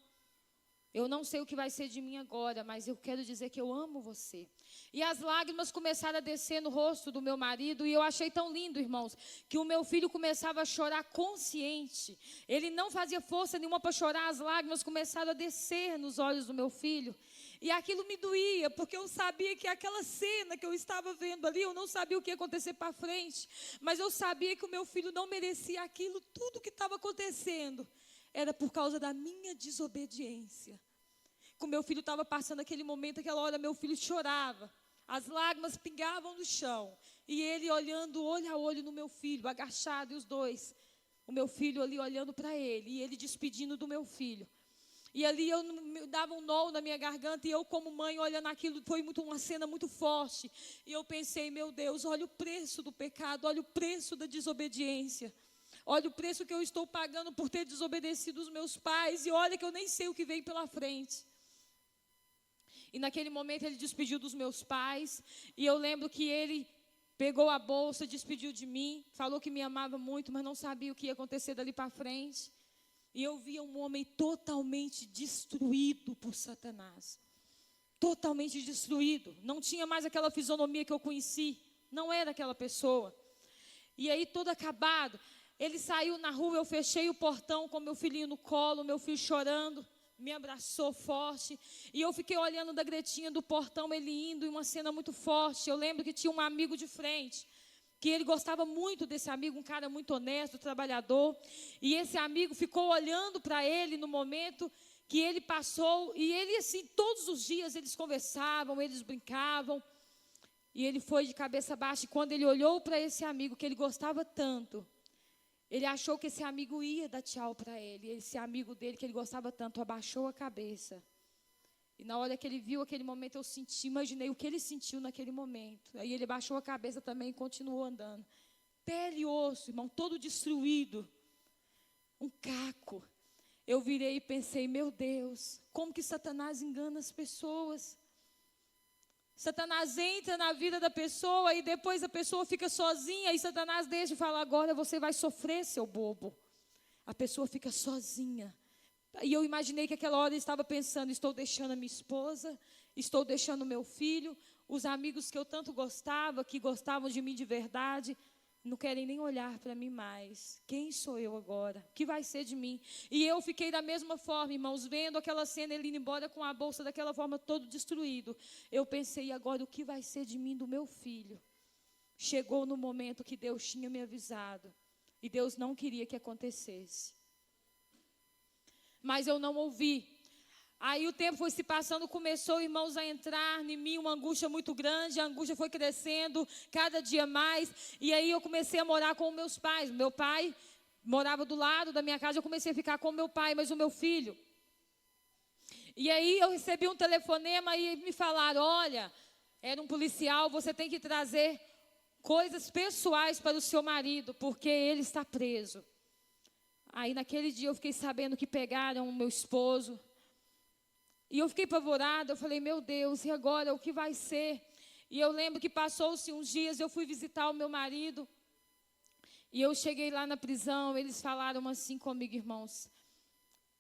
Eu não sei o que vai ser de mim agora, mas eu quero dizer que eu amo você. E as lágrimas começaram a descer no rosto do meu marido, e eu achei tão lindo, irmãos, que o meu filho começava a chorar consciente. Ele não fazia força nenhuma para chorar, as lágrimas começaram a descer nos olhos do meu filho. E aquilo me doía, porque eu sabia que aquela cena que eu estava vendo ali, eu não sabia o que ia acontecer para frente, mas eu sabia que o meu filho não merecia aquilo, tudo que estava acontecendo. Era por causa da minha desobediência. Como meu filho estava passando aquele momento, aquela hora, meu filho chorava. As lágrimas pingavam no chão. E ele olhando olho a olho no meu filho, agachado, e os dois. O meu filho ali olhando para ele, e ele despedindo do meu filho. E ali eu dava um nó na minha garganta, e eu como mãe olhando aquilo, foi uma cena muito forte. E eu pensei, meu Deus, olha o preço do pecado, olha o preço da desobediência. Olha o preço que eu estou pagando por ter desobedecido os meus pais. E olha que eu nem sei o que vem pela frente. E naquele momento ele despediu dos meus pais. E eu lembro que ele pegou a bolsa, despediu de mim. Falou que me amava muito, mas não sabia o que ia acontecer dali para frente. E eu via um homem totalmente destruído por Satanás. Totalmente destruído. Não tinha mais aquela fisionomia que eu conheci. Não era aquela pessoa. E aí todo acabado. Ele saiu na rua, eu fechei o portão com meu filhinho no colo, meu filho chorando, me abraçou forte. E eu fiquei olhando da gretinha do portão, ele indo, em uma cena muito forte. Eu lembro que tinha um amigo de frente, que ele gostava muito desse amigo, um cara muito honesto, trabalhador. E esse amigo ficou olhando para ele no momento que ele passou. E ele, assim, todos os dias eles conversavam, eles brincavam. E ele foi de cabeça baixa. E quando ele olhou para esse amigo, que ele gostava tanto, ele achou que esse amigo ia dar tchau para ele. Esse amigo dele, que ele gostava tanto, abaixou a cabeça. E na hora que ele viu aquele momento, eu imaginei o que ele sentiu naquele momento. Aí ele abaixou a cabeça também e continuou andando. Pele e osso, irmão, todo destruído. Um caco. Eu virei e pensei, meu Deus, como que Satanás engana as pessoas? Satanás entra na vida da pessoa e depois a pessoa fica sozinha e Satanás deixa e fala, agora você vai sofrer, seu bobo. A pessoa fica sozinha. E eu imaginei que aquela hora eu estava pensando, estou deixando a minha esposa, estou deixando o meu filho, os amigos que eu tanto gostava, que gostavam de mim de verdade, não querem nem olhar para mim mais. Quem sou eu agora? O que vai ser de mim? E eu fiquei da mesma forma, irmãos, vendo aquela cena, ele indo embora com a bolsa daquela forma, todo destruído. Eu pensei, agora o que vai ser de mim, do meu filho? Chegou no momento que Deus tinha me avisado. E Deus não queria que acontecesse. Mas eu não ouvi. Aí o tempo foi se passando, começou, irmãos, a entrar em mim uma angústia muito grande. A angústia foi crescendo cada dia mais. E aí eu comecei a morar com meus pais. Meu pai morava do lado da minha casa, eu comecei a ficar com meu pai, mas o meu filho. E aí eu recebi um telefonema e me falaram, olha, era um policial, você tem que trazer coisas pessoais para o seu marido, porque ele está preso. Aí naquele dia eu fiquei sabendo que pegaram o meu esposo. E eu fiquei apavorada, eu falei, meu Deus, e agora o que vai ser? E eu lembro que passou-se uns dias, eu fui visitar o meu marido. E eu cheguei lá na prisão, eles falaram assim comigo, irmãos.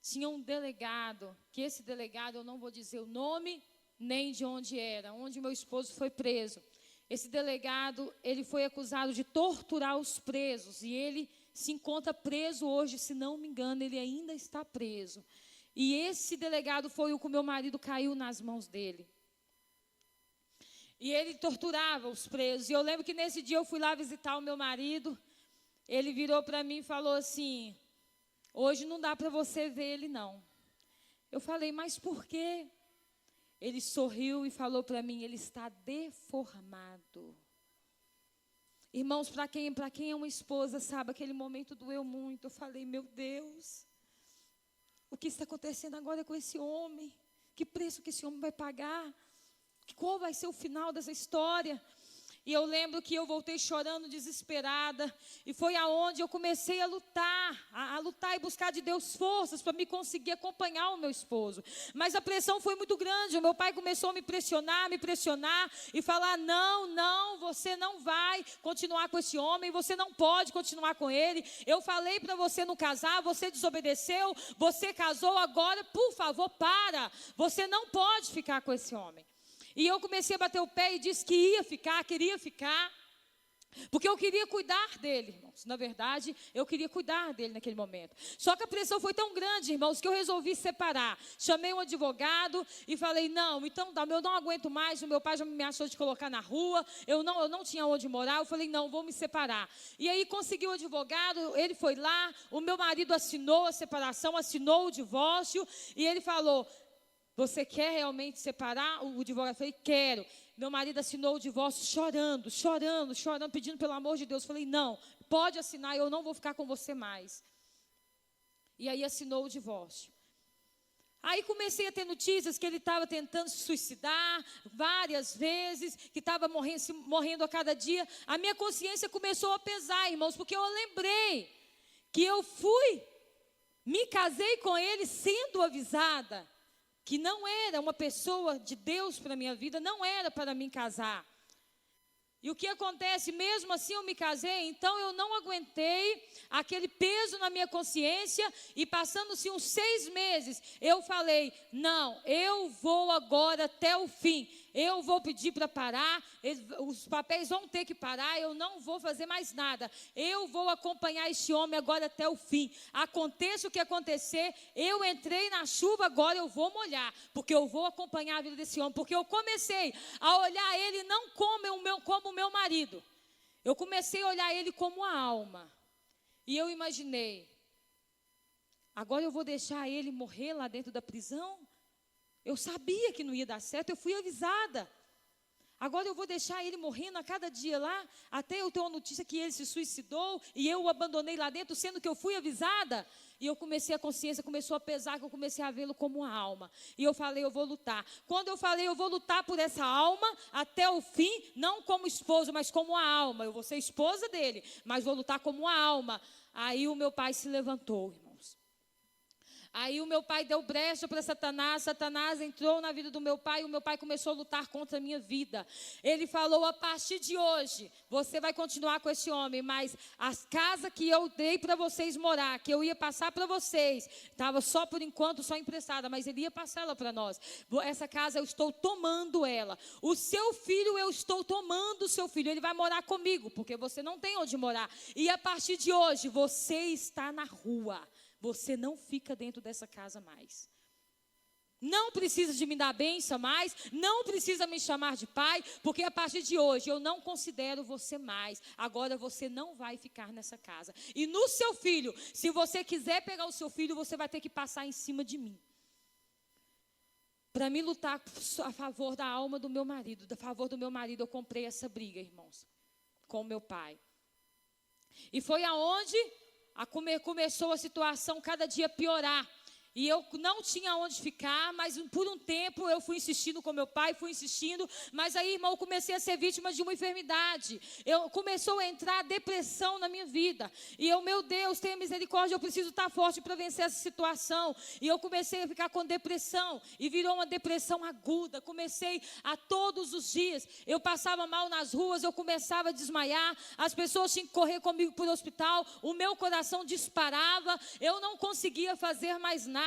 Tinha um delegado, que esse delegado, eu não vou dizer o nome, nem de onde era, onde meu esposo foi preso. Esse delegado, ele foi acusado de torturar os presos. E ele se encontra preso hoje, se não me engano, ele ainda está preso. E esse delegado foi o que o meu marido caiu nas mãos dele. E ele torturava os presos. E eu lembro que nesse dia eu fui lá visitar o meu marido. Ele virou para mim e falou assim, hoje não dá para você ver ele não. Eu falei, mas por quê? Ele sorriu e falou para mim, ele está deformado. Irmãos, para quem é uma esposa, sabe, aquele momento doeu muito. Eu falei, meu Deus, o que está acontecendo agora com esse homem? Que preço que esse homem vai pagar? Qual vai ser o final dessa história? E eu lembro que eu voltei chorando, desesperada. E foi aonde eu comecei a lutar. A lutar e buscar de Deus forças para me conseguir acompanhar o meu esposo. Mas a pressão foi muito grande. O meu pai começou a me pressionar. E falar, não, você não vai continuar com esse homem. Você não pode continuar com ele. Eu falei para você não casar, você desobedeceu. Você casou, agora, por favor, para. Você não pode ficar com esse homem. E eu comecei a bater o pé e disse que queria ficar, porque eu queria cuidar dele, irmãos. Na verdade, eu queria cuidar dele naquele momento. Só que a pressão foi tão grande, irmãos, que eu resolvi separar. Chamei um advogado e falei, não, então eu não aguento mais, o meu pai já me ameaçou de colocar na rua, eu não tinha onde morar, eu falei, não, vou me separar. E aí consegui o advogado, ele foi lá, o meu marido assinou a separação, assinou o divórcio, e ele falou, você quer realmente separar? O advogado falou, quero. Meu marido assinou o divórcio chorando, pedindo pelo amor de Deus. Falei, não, pode assinar, eu não vou ficar com você mais. E aí assinou o divórcio. Aí comecei a ter notícias que ele estava tentando se suicidar várias vezes, que estava morrendo a cada dia. A minha consciência começou a pesar, irmãos, porque eu lembrei que eu me casei com ele sendo avisada que não era uma pessoa de Deus para a minha vida, não era para mim casar. E o que acontece? Mesmo assim eu me casei, então eu não aguentei aquele peso na minha consciência, e passando-se uns 6 meses, eu falei, não, eu vou agora até o fim. Eu vou pedir para parar, os papéis vão ter que parar, eu não vou fazer mais nada. Eu vou acompanhar este homem agora até o fim. Aconteça o que acontecer, eu entrei na chuva, agora eu vou molhar, porque eu vou acompanhar a vida desse homem. Porque eu comecei a olhar ele não como o meu marido, eu comecei a olhar ele como a alma. E eu imaginei, agora eu vou deixar ele morrer lá dentro da prisão? Eu sabia que não ia dar certo, eu fui avisada. Agora eu vou deixar ele morrendo a cada dia lá, até eu ter uma notícia que ele se suicidou e eu o abandonei lá dentro, sendo que eu fui avisada. E eu comecei, a consciência começou a pesar, que eu comecei a vê-lo como uma alma. E eu falei, eu vou lutar. Quando eu falei, eu vou lutar por essa alma até o fim, não como esposo, mas como uma alma. Eu vou ser esposa dele, mas vou lutar como uma alma. Aí o meu pai se levantou, irmãos. Aí o meu pai deu brecha para Satanás, Satanás entrou na vida do meu pai, e o meu pai começou a lutar contra a minha vida. Ele falou, a partir de hoje, você vai continuar com esse homem, mas as casas que eu dei para vocês morar, que eu ia passar para vocês, estava só por enquanto, só emprestada, mas ele ia passar ela para nós. Essa casa eu estou tomando ela. O seu filho, eu estou tomando o seu filho, ele vai morar comigo, porque você não tem onde morar. E a partir de hoje, você está na rua. Você não fica dentro dessa casa mais. Não precisa de me dar bênção mais, não precisa me chamar de pai, porque a partir de hoje eu não considero você mais. Agora você não vai ficar nessa casa. E no seu filho, se você quiser pegar o seu filho, você vai ter que passar em cima de mim. Para me lutar a favor da alma do meu marido, a favor do meu marido, eu comprei essa briga, irmãos, com o meu pai. E foi aonde começou a situação cada dia piorar. E eu não tinha onde ficar, mas por um tempo eu fui insistindo com meu pai, mas aí, irmão, eu comecei a ser vítima de uma enfermidade. Começou a entrar depressão na minha vida. E eu, meu Deus, tenha misericórdia, eu preciso estar forte para vencer essa situação. E eu comecei a ficar com depressão, e virou uma depressão aguda. Comecei a todos os dias, eu passava mal nas ruas, eu começava a desmaiar, as pessoas tinham que correr comigo para o hospital, o meu coração disparava, eu não conseguia fazer mais nada.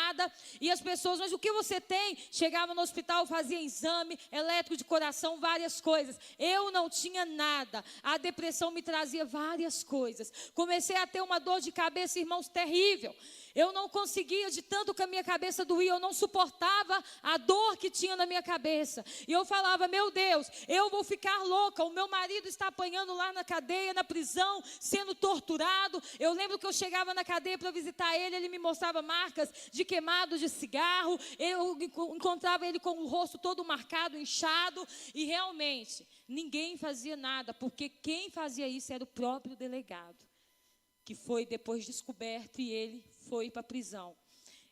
E as pessoas, mas o que você tem? Chegava no hospital, fazia exame, elétrico de coração, várias coisas. Eu não tinha nada. A depressão me trazia várias coisas. Comecei a ter uma dor de cabeça, irmãos, terrível. Eu não conseguia, de tanto que a minha cabeça doía, eu não suportava a dor que tinha na minha cabeça. E eu falava, meu Deus, eu vou ficar louca, o meu marido está apanhando lá na cadeia, na prisão, sendo torturado. Eu lembro que eu chegava na cadeia para visitar ele, ele me mostrava marcas de queimado de cigarro, eu encontrava ele com o rosto todo marcado, inchado, e realmente, ninguém fazia nada, porque quem fazia isso era o próprio delegado, que foi depois descoberto e ele foi para a prisão.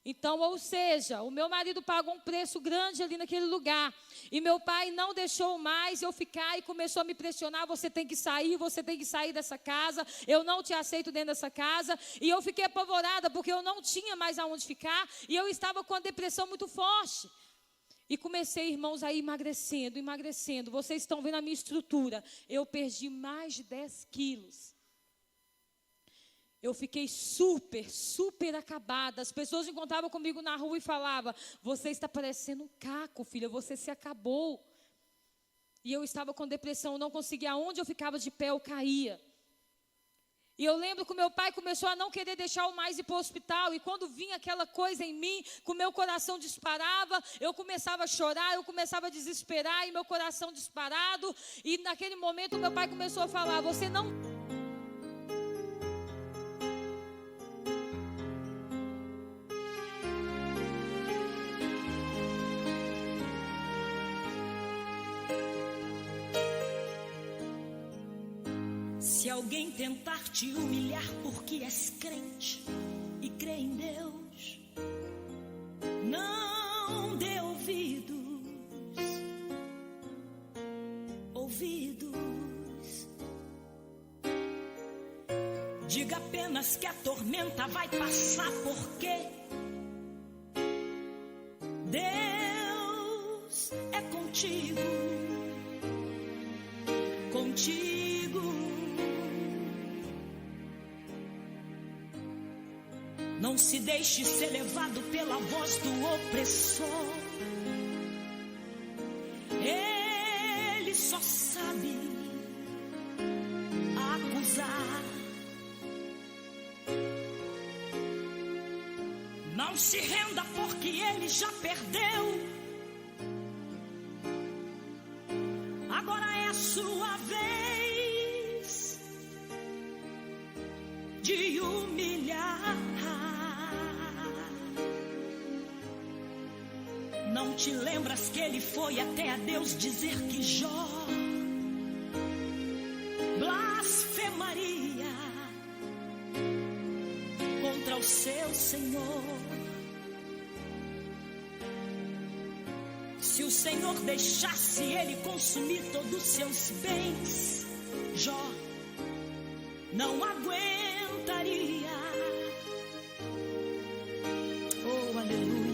Então, ou seja, o meu marido pagou um preço grande ali naquele lugar. E meu pai não deixou mais eu ficar e começou a me pressionar. Você tem que sair dessa casa. Eu não te aceito dentro dessa casa. E eu fiquei apavorada porque eu não tinha mais aonde ficar. E eu estava com a depressão muito forte. E comecei, irmãos, a ir emagrecendo. Vocês estão vendo a minha estrutura. Eu perdi mais de 10 quilos. Eu fiquei super acabada. As pessoas encontravam comigo na rua e falavam: você está parecendo um caco, filha, você se acabou. E eu estava com depressão, não conseguia. Onde eu ficava de pé, eu caía. E eu lembro que o meu pai começou a não querer deixar eu mais ir para o hospital. E quando vinha aquela coisa em mim, que o meu coração disparava, eu começava a chorar, eu começava a desesperar, e meu coração disparado. E naquele momento o meu pai começou a falar: você não... Se alguém tentar te humilhar porque és crente e crê em Deus, não dê ouvidos. Diga apenas que a tormenta vai passar, porque Deus é contigo. Não se deixe ser levado pela voz do opressor. Ele só sabe acusar. Não se renda, porque ele já perdeu. Agora é a sua vez de humilhar. Não te lembras que ele foi até a Deus dizer que Jó blasfemaria contra o seu Senhor? Se o Senhor deixasse ele consumir todos os seus bens, Jó não aguentaria. Oh, aleluia.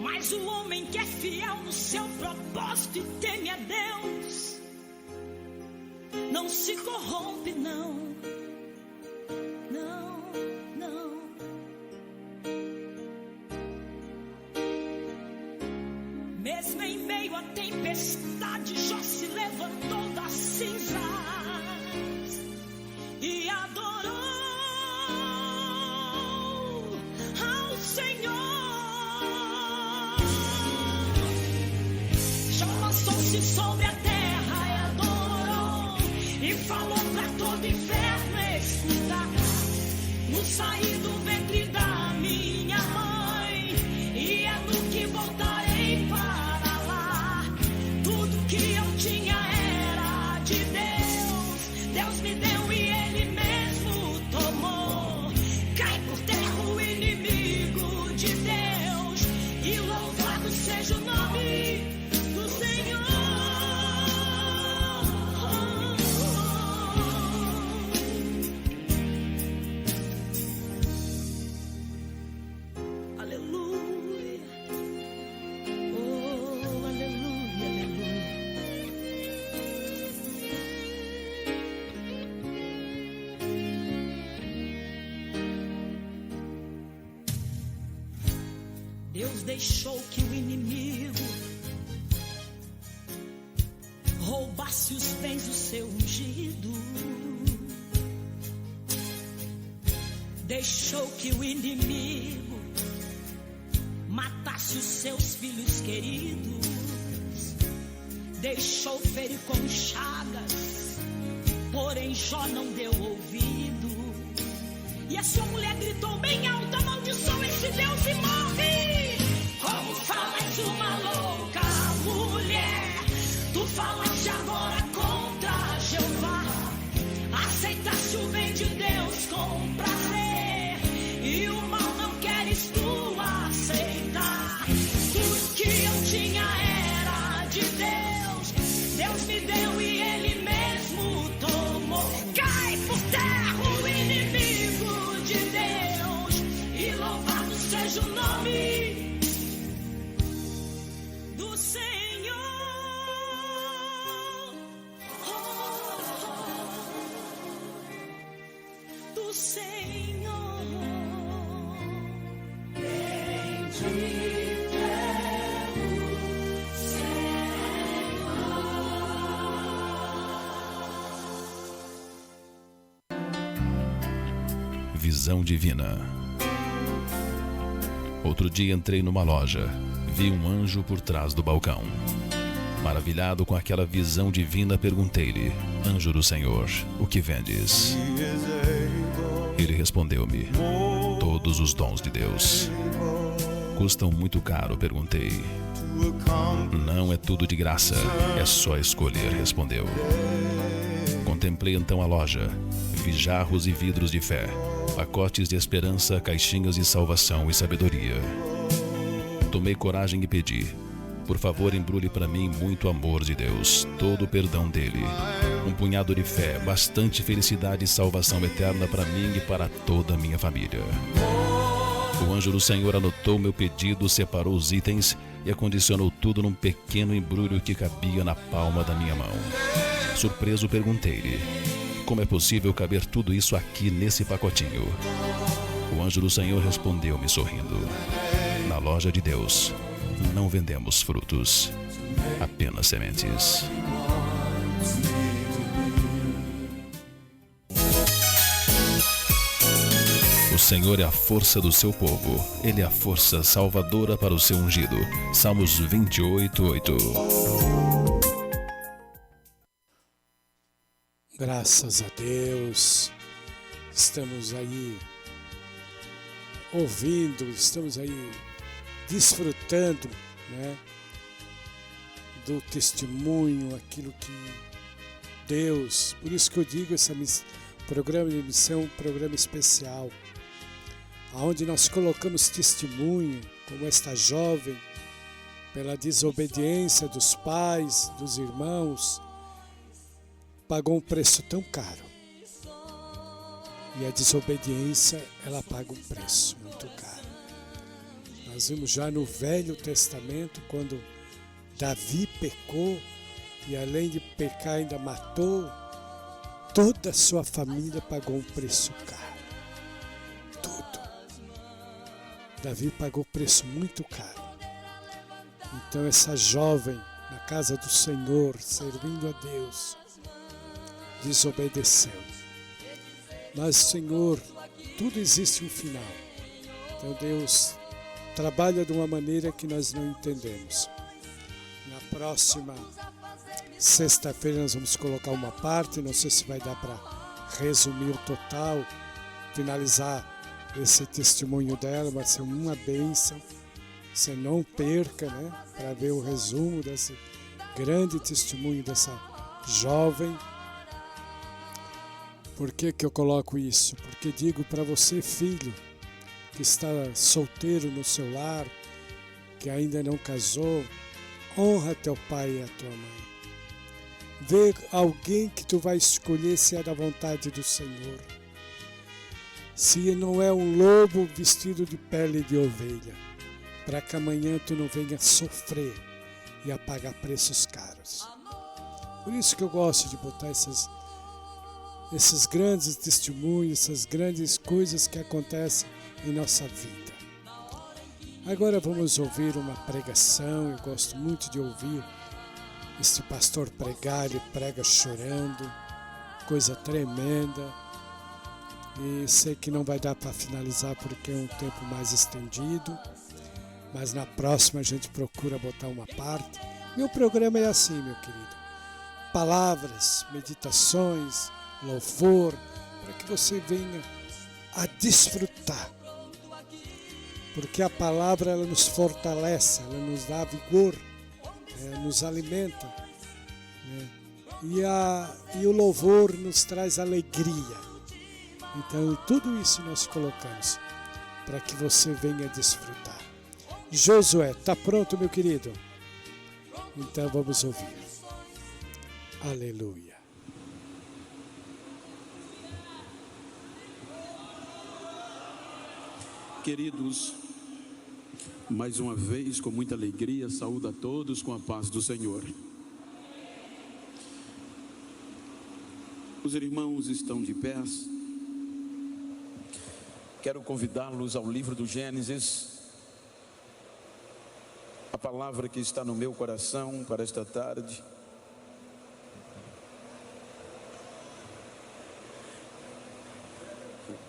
Mas o homem que é fiel no seu propósito e teme a Deus não se corrompe, não. Mesmo em meio à tempestade, Jó se levantou das cinzas e adorou ao Senhor. Jó lançou-se sobre a terra e adorou, e falou para todo inferno escutar: no sair do ventre da minha mãe, e é no que voltarei para lá. Tudo que eu tinha era de Deus, Deus me deu e ele mesmo tomou. Cai por terra o inimigo de Deus, e louvado seja o nome do Senhor. Aleluia. Oh, aleluia, aleluia. Deus deixou que o inimigo roubasse os bens do seu ungido. Deixou que o inimigo matasse os seus filhos queridos. Deixou ferir com chagas, porém Jó não deu ouvido. E a sua mulher gritou bem alto: amaldiçoa esse Deus e morre. Como falas uma louca mulher, tu falaste agora contra Jeová. Aceitaste o bem de Deus do Senhor. Visão divina. Outro dia entrei numa loja, vi um anjo por trás do balcão. Maravilhado com aquela visão divina, perguntei-lhe: Anjo do Senhor, o que vendes? Ele respondeu-me: todos os dons de Deus. Custam muito caro? Perguntei. Não é tudo de graça, é só escolher, respondeu. Contemplei então a loja, vi jarros e vidros de fé, pacotes de esperança, caixinhas de salvação e sabedoria. Tomei coragem e pedi: por favor, embrulhe para mim muito amor de Deus, todo o perdão dele, um punhado de fé, bastante felicidade e salvação eterna para mim e para toda a minha família. O anjo do Senhor anotou meu pedido, separou os itens e acondicionou tudo num pequeno embrulho que cabia na palma da minha mão. Surpreso, perguntei-lhe: como é possível caber tudo isso aqui nesse pacotinho? O anjo do Senhor respondeu-me sorrindo: na loja de Deus não vendemos frutos, apenas sementes. O Senhor é a força do seu povo, Ele é a força salvadora para o seu ungido. Salmos 28:8. Graças a Deus, estamos aí ouvindo, estamos aí desfrutando, né, do testemunho, aquilo que Deus, por isso que eu digo, esse programa de missão, um programa especial, onde nós colocamos testemunho, como esta jovem, pela desobediência dos pais, dos irmãos, pagou um preço tão caro. E a desobediência, ela paga um preço muito caro. Nós vimos já no Velho Testamento, quando Davi pecou, e além de pecar ainda matou, toda a sua família pagou um preço caro. Tudo. Davi pagou preço muito caro. Então essa jovem, na casa do Senhor, servindo a Deus, desobedeceu. Mas, Senhor, tudo existe um final. Então Deus trabalha de uma maneira que nós não entendemos. Na próxima sexta-feira nós vamos colocar uma parte, não sei se vai dar para resumir o total, finalizar esse testemunho dela, vai ser uma bênção. Você não perca, né, para ver o resumo desse grande testemunho dessa jovem. Por que que eu coloco isso? Porque digo para você, filho, que está solteiro no seu lar, que ainda não casou, honra teu pai e a tua mãe. Vê alguém que tu vai escolher se é da vontade do Senhor. Se não é um lobo vestido de pele de ovelha, para que amanhã tu não venha sofrer e a pagar preços caros. Por isso que eu gosto de botar esses grandes testemunhos, essas grandes coisas que acontecem em nossa vida. Agora vamos ouvir uma pregação. Eu gosto muito de ouvir este pastor pregar, ele prega chorando, coisa tremenda. E sei que não vai dar para finalizar porque é um tempo mais estendido, mas na próxima a gente procura botar uma parte. Meu programa é assim, meu querido: palavras, meditações, louvor, para que você venha a desfrutar. Porque a palavra, ela nos fortalece, ela nos dá vigor, nos alimenta, né? E o louvor nos traz alegria. Então tudo isso nós colocamos para que você venha desfrutar. Josué, está pronto, meu querido? Então vamos ouvir. Aleluia. Queridos, mais uma vez, com muita alegria, saúdo a todos com a paz do Senhor. Os irmãos estão de pé. Quero convidá-los ao livro do Gênesis. A palavra que está no meu coração para esta tarde.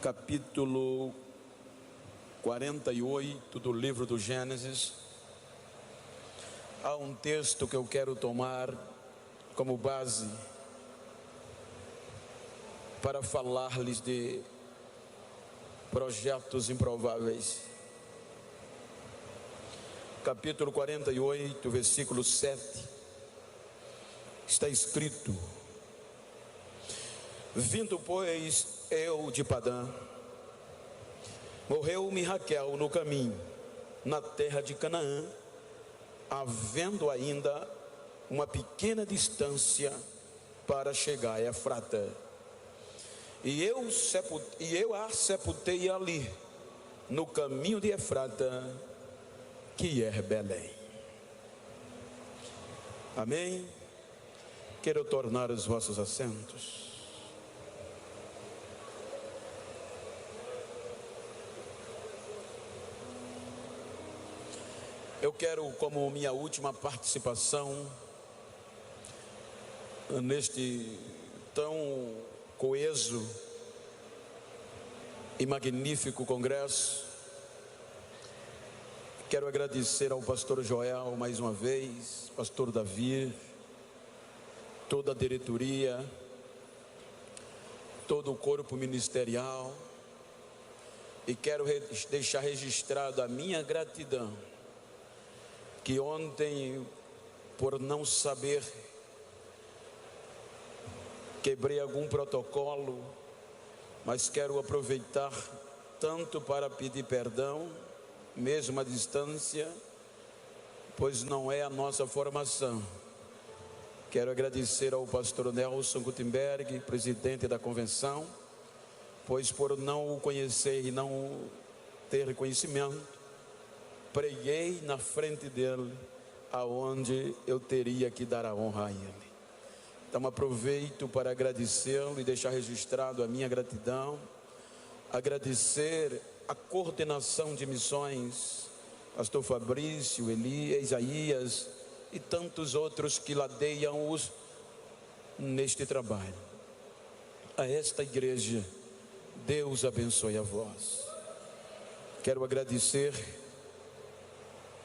Capítulo 48 do livro do Gênesis. Há um texto que eu quero tomar como base para falar-lhes de projetos improváveis. Capítulo 48, versículo 7, está escrito: vindo, pois, eu de Padã, morreu-me Raquel no caminho, na terra de Canaã, havendo ainda uma pequena distância para chegar a Efrata. E eu a sepultei ali, no caminho de Efrata, que é Belém. Amém? Quero tornar os vossos assentos. Eu quero, como minha última participação neste tão coeso e magnífico congresso, quero agradecer ao pastor Joel mais uma vez, pastor Davi, toda a diretoria, todo o corpo ministerial, e quero deixar registrado a minha gratidão, que ontem, por não saber, quebrei algum protocolo, mas quero aproveitar tanto para pedir perdão, mesmo à distância, pois não é a nossa formação. Quero agradecer ao pastor Nelson Gutenberg, presidente da convenção, pois por não o conhecer e não ter conhecimento, preguei na frente dele, aonde eu teria que dar a honra a ele. Então aproveito para agradecê-lo e deixar registrado a minha gratidão, agradecer a coordenação de missões, pastor Fabrício, Eli, Isaías e tantos outros que ladeiam-os neste trabalho. A esta igreja, Deus abençoe a vós. Quero agradecer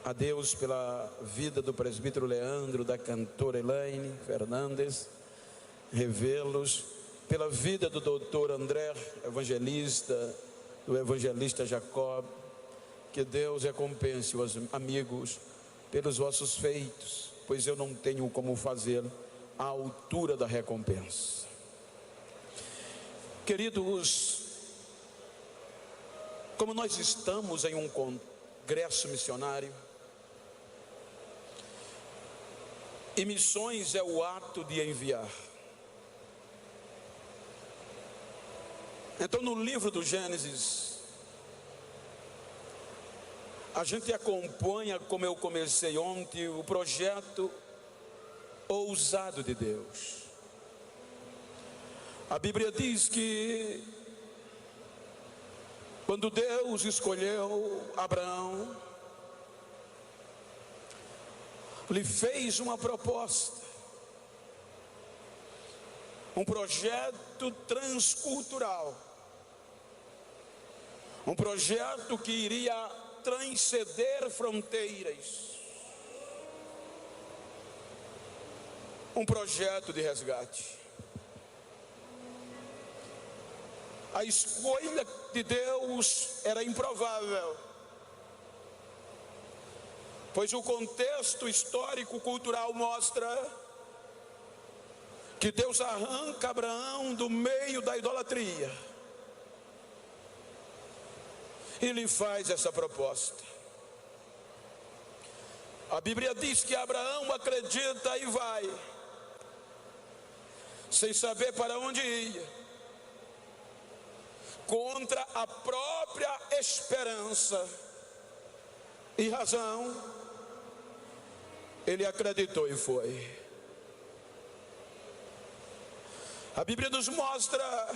a Deus pela vida do presbítero Leandro, da cantora Elaine Fernandes, revê-los, pela vida do doutor André, evangelista, do evangelista Jacob. Que Deus recompense os amigos pelos vossos feitos, pois eu não tenho como fazer à altura da recompensa. Queridos, como nós estamos em um congresso missionário, e missões é o ato de enviar. Então, no livro do Gênesis, a gente acompanha, como eu comecei ontem, o projeto ousado de Deus. A Bíblia diz que quando Deus escolheu Abraão, lhe fez uma proposta, um projeto transcultural, um projeto que iria transcender fronteiras, um projeto de resgate. A escolha de Deus era improvável, pois o contexto histórico-cultural mostra que Deus arranca Abraão do meio da idolatria e lhe faz essa proposta. A Bíblia diz que Abraão acredita e vai, sem saber para onde ia, contra a própria esperança e razão. Ele acreditou e foi. A Bíblia nos mostra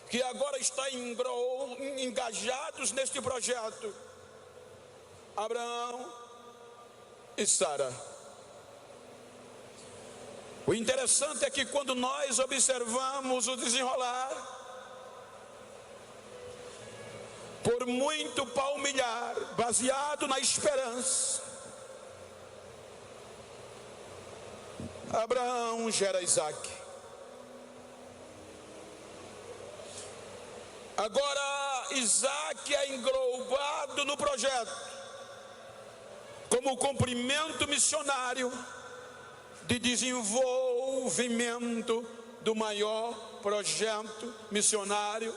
que agora está engajados neste projeto: Abraão e Sara. O interessante é que quando nós observamos o desenrolar, por muito palmilhar, baseado na esperança, Abraão gera Isaque. Agora Isaque é englobado no projeto como cumprimento missionário de desenvolvimento do maior projeto missionário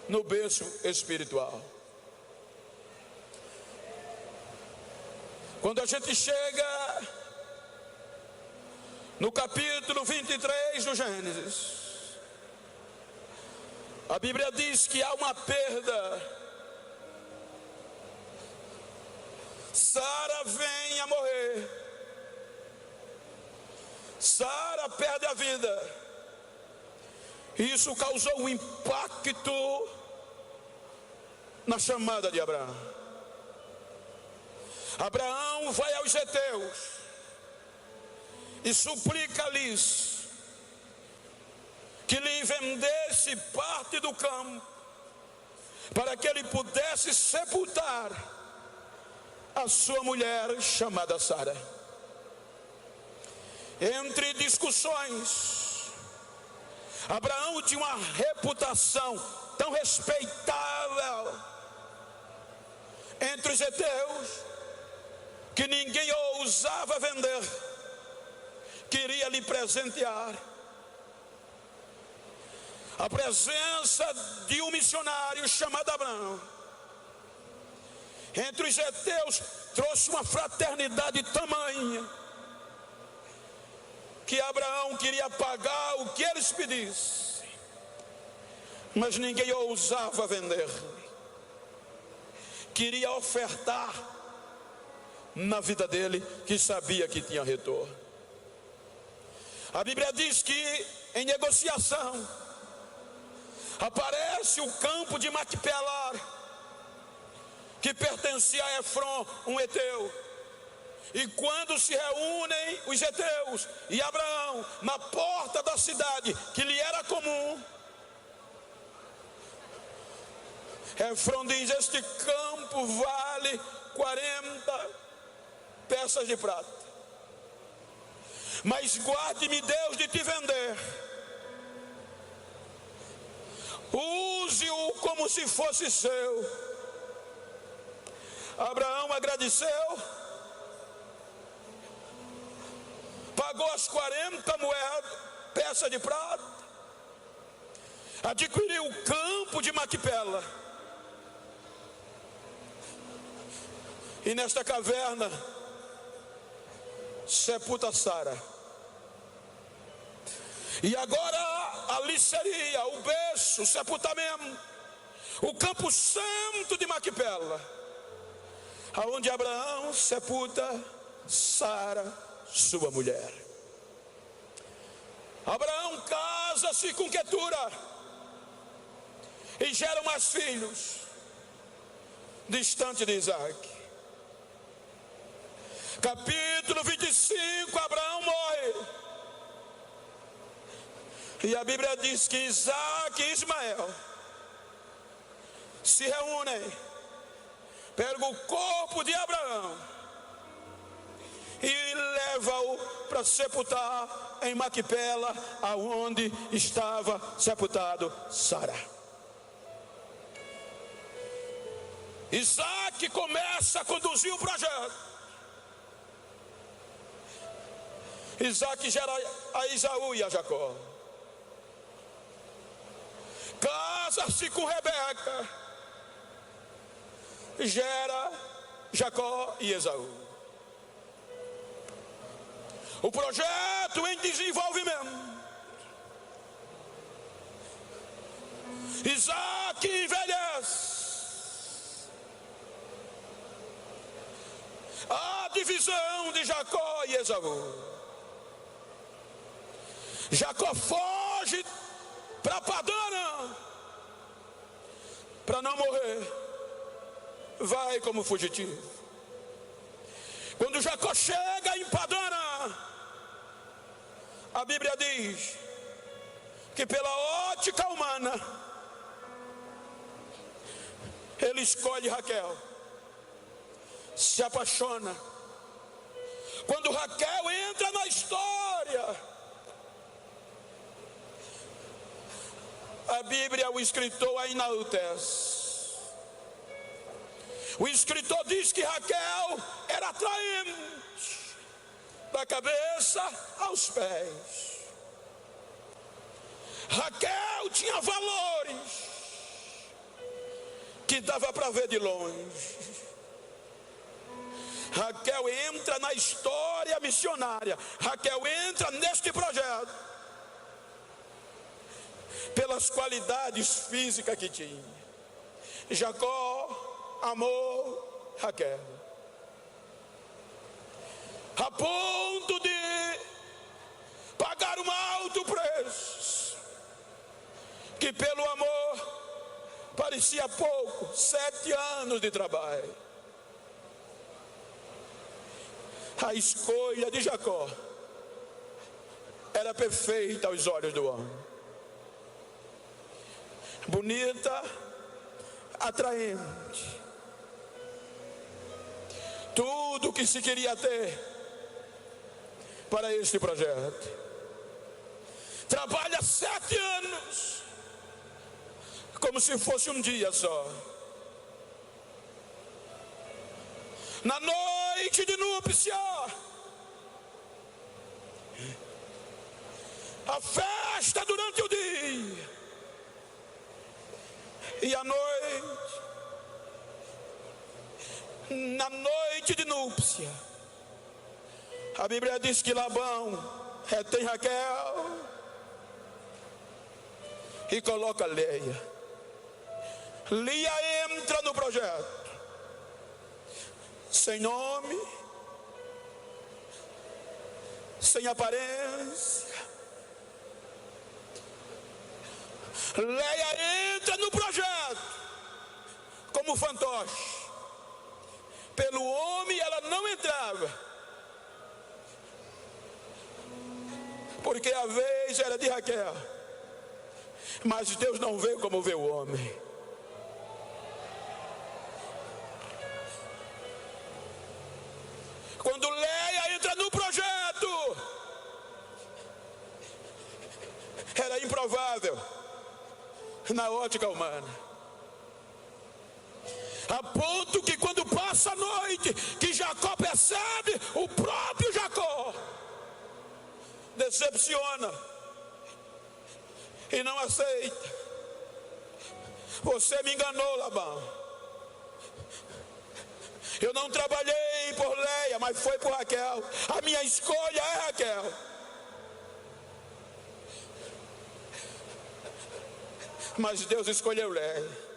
no berço espiritual. Quando a gente chega no capítulo 23 do Gênesis, a Bíblia diz que há uma perda. Sara vem a morrer. Sara perde a vida. Isso causou um impacto na chamada de Abraão. Abraão vai aos heteus e suplica-lhes que lhe vendesse parte do campo para que ele pudesse sepultar a sua mulher chamada Sara. Entre discussões, Abraão tinha uma reputação tão respeitável entre os heteus que ninguém ousava vender. Queria lhe presentear. A presença de um missionário chamado Abraão entre os heteus trouxe uma fraternidade tamanha que Abraão queria pagar o que eles pedissem, mas ninguém ousava vender. Queria ofertar na vida dele, que sabia que tinha retorno. A Bíblia diz que em negociação aparece o campo de Macpelar, que pertencia a Efron, um heteu. E quando se reúnem os heteus e Abraão na porta da cidade, que lhe era comum, Efron diz: este campo vale 40 peças de prata, mas guarde-me Deus de te vender, use-o como se fosse seu. Abraão agradeceu, pagou as 40 peças de prata, adquiriu o campo de Macpela, e nesta caverna sepulta Sara. E agora ali seria o berço, o sepultamento, o campo santo de Macpela, aonde Abraão sepulta Sara, sua mulher. Abraão casa-se com Quetura e gera mais filhos, distante de Isaque. Capítulo 25, Abraão morre. E a Bíblia diz que Isaque e Ismael se reúnem, pegam o corpo de Abraão e leva-o para sepultar em Macpela, aonde estava sepultado Sara. Isaque começa a conduzir o projeto. Isaque gera a Esaú e a Jacó. Casa-se com Rebeca, gera Jacó e Esaú. O projeto em desenvolvimento. Isaque envelhece. A divisão de Jacó e Esaú. Jacó foge para Padã, para não morrer, vai como fugitivo. Quando Jacó chega em Padã, a Bíblia diz que pela ótica humana ele escolhe Raquel, se apaixona. Quando Raquel entra na história, a Bíblia, o escritor a enaltece. O escritor diz que Raquel era atraente, da cabeça aos pés. Raquel tinha valores que dava para ver de longe. Raquel entra na história missionária. Raquel entra neste projeto pelas qualidades físicas que tinha. Jacó amou Raquel a ponto de pagar um alto preço, que pelo amor parecia pouco, 7 anos de trabalho. A escolha de Jacó era perfeita aos olhos do homem. Bonita, atraente. Tudo que se queria ter para este projeto. Trabalha 7 anos, como se fosse um dia só. Na noite de núpcia, a festa durante o dia, e à noite, na noite de núpcia, a Bíblia diz que Labão retém Raquel e coloca Leia. Lia entra no projeto, sem nome, sem aparência. Leia entra no projeto como fantoche. Pelo homem ela não entrava, porque a vez era de Raquel. Mas Deus não vê como vê o homem. Quando Leia entra no projeto, era improvável na ótica humana, a ponto que quando passa a noite, que Jacó percebe, o próprio Jacó decepciona e não aceita. Você me enganou, Labão. Eu não trabalhei por Leia, mas foi por Raquel. A minha escolha é Raquel. Mas Deus escolheu Leia.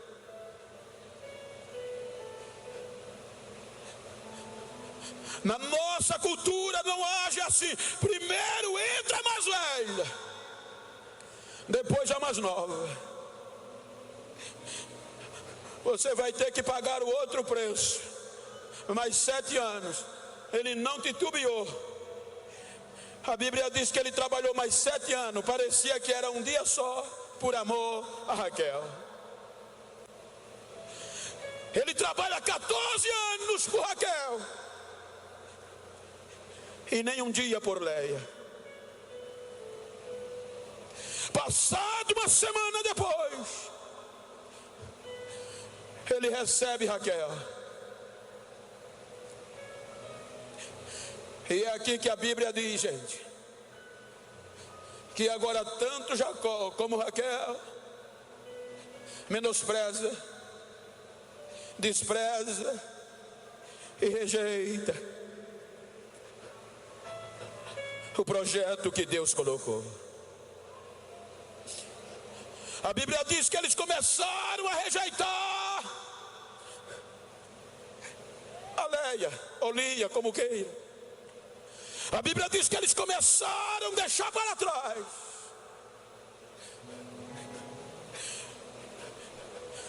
Na nossa cultura não age assim. Primeiro entra a mais velha, depois a mais nova. Você vai ter que pagar o outro preço. Mais 7 anos. Ele não titubeou. A Bíblia diz que ele trabalhou mais 7 anos. Parecia que era um dia só, por amor a Raquel. Ele trabalha 14 anos por Raquel e nem um dia por Leia. Passado uma semana depois, ele recebe Raquel. E é aqui que a Bíblia diz, gente, que agora tanto Jacó como Raquel menospreza, despreza e rejeita o projeto que Deus colocou. A Bíblia diz que eles começaram a rejeitar a Leia, ou Lia, como queira. A Bíblia diz que eles começaram a deixar para trás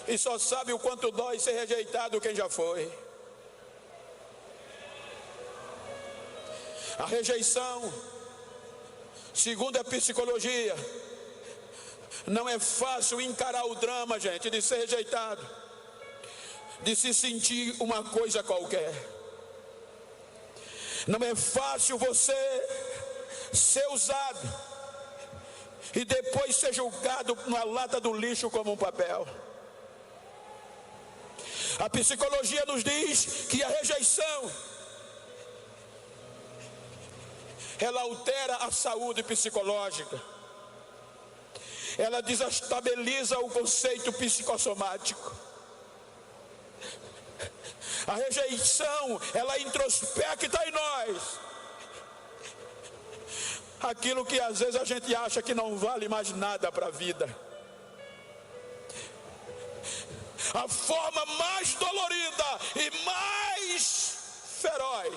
E só sabe o quanto dói ser rejeitado quem já foi. A rejeição, segundo a psicologia, não é fácil encarar o drama, gente, de ser rejeitado, de se sentir uma coisa qualquer. Não é fácil você ser usado e depois ser julgado na lata do lixo como um papel. A psicologia nos diz que a rejeição, ela altera a saúde psicológica, ela desestabiliza o conceito psicossomático. A rejeição, ela introspecta em nós aquilo que às vezes a gente acha que não vale mais nada para a vida. A forma mais dolorida e mais feroz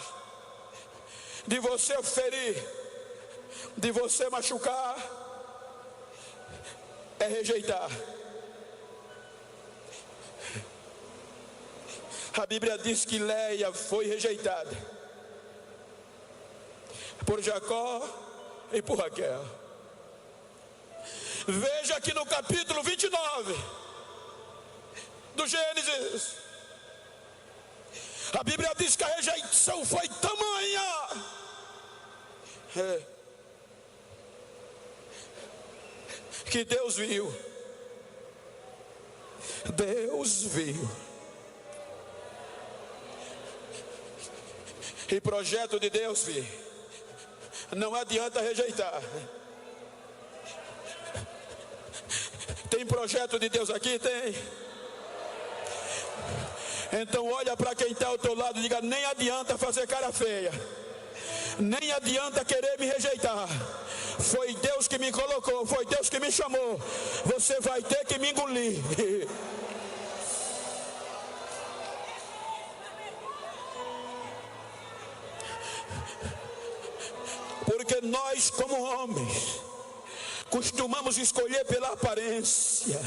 de você ferir, de você machucar, é rejeitar. A Bíblia diz que Léia foi rejeitada por Jacó e por Raquel. Veja que no capítulo 29 do Gênesis, a Bíblia diz que a rejeição foi tamanha que Deus viu. Deus viu. E projeto de Deus, filho, não adianta rejeitar. Tem projeto de Deus aqui? Tem. Então olha para quem está ao teu lado e diga: nem adianta fazer cara feia, nem adianta querer me rejeitar. Foi Deus que me colocou, foi Deus que me chamou. Você vai ter que me engolir. Porque nós, como homens, costumamos escolher pela aparência,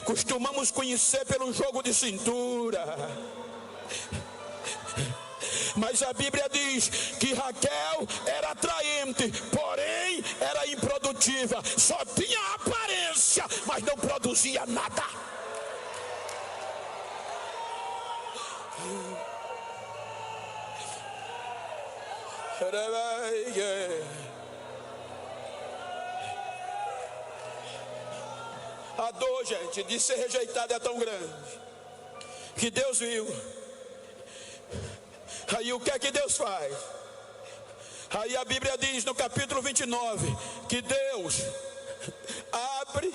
costumamos conhecer pelo jogo de cintura. Mas a Bíblia diz que Raquel era atraente, porém era improdutiva. Só tinha aparência, mas não produzia nada. A dor, gente, de ser rejeitado é tão grande que Deus viu. Aí o que é que Deus faz? Aí a Bíblia diz no capítulo 29 que Deus abre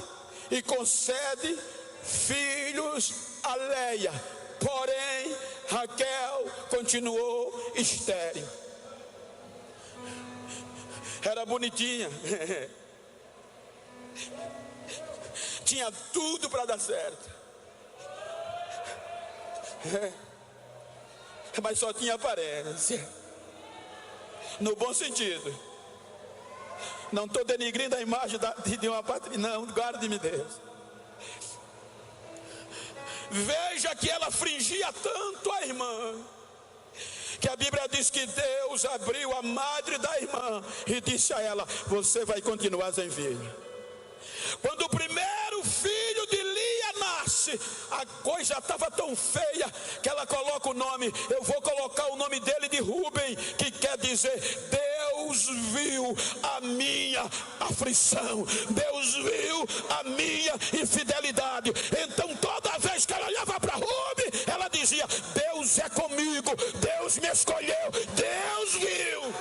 e concede filhos a Léia, porém Raquel continuou estéril. Era bonitinha, tinha tudo para dar certo, mas só tinha aparência, no bom sentido. Não estou denigrindo a imagem de uma patrícia, não, guarde-me Deus. Veja que ela afligia tanto a irmã, que a Bíblia diz que Deus abriu a madre da irmã e disse a ela: você vai continuar sem filho. Quando o primeiro filho de Lia nasce, a coisa estava tão feia que ela coloca o nome, eu vou colocar o nome dele de Rúben, que quer dizer: Deus viu a minha aflição, Deus viu a minha infidelidade. Então toda vez que ela olhava para Rúben, ela dizia: Deus é comigo, Deus me escolheu, Deus viu.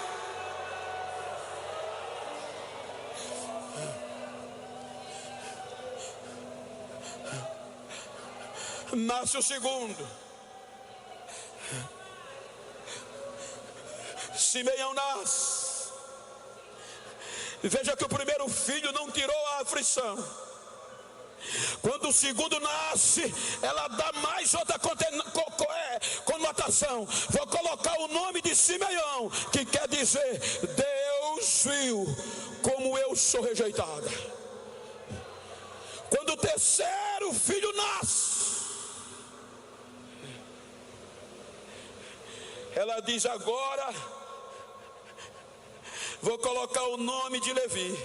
Nasce o segundo, Simeão nasce. Veja que o primeiro filho não tirou a aflição. Quando o segundo nasce, ela dá mais outra conotação. Vou colocar o nome de Simeão, que quer dizer: Deus viu como eu sou rejeitada. Quando terceiro filho nasce, ela diz: agora vou colocar o nome de Levi,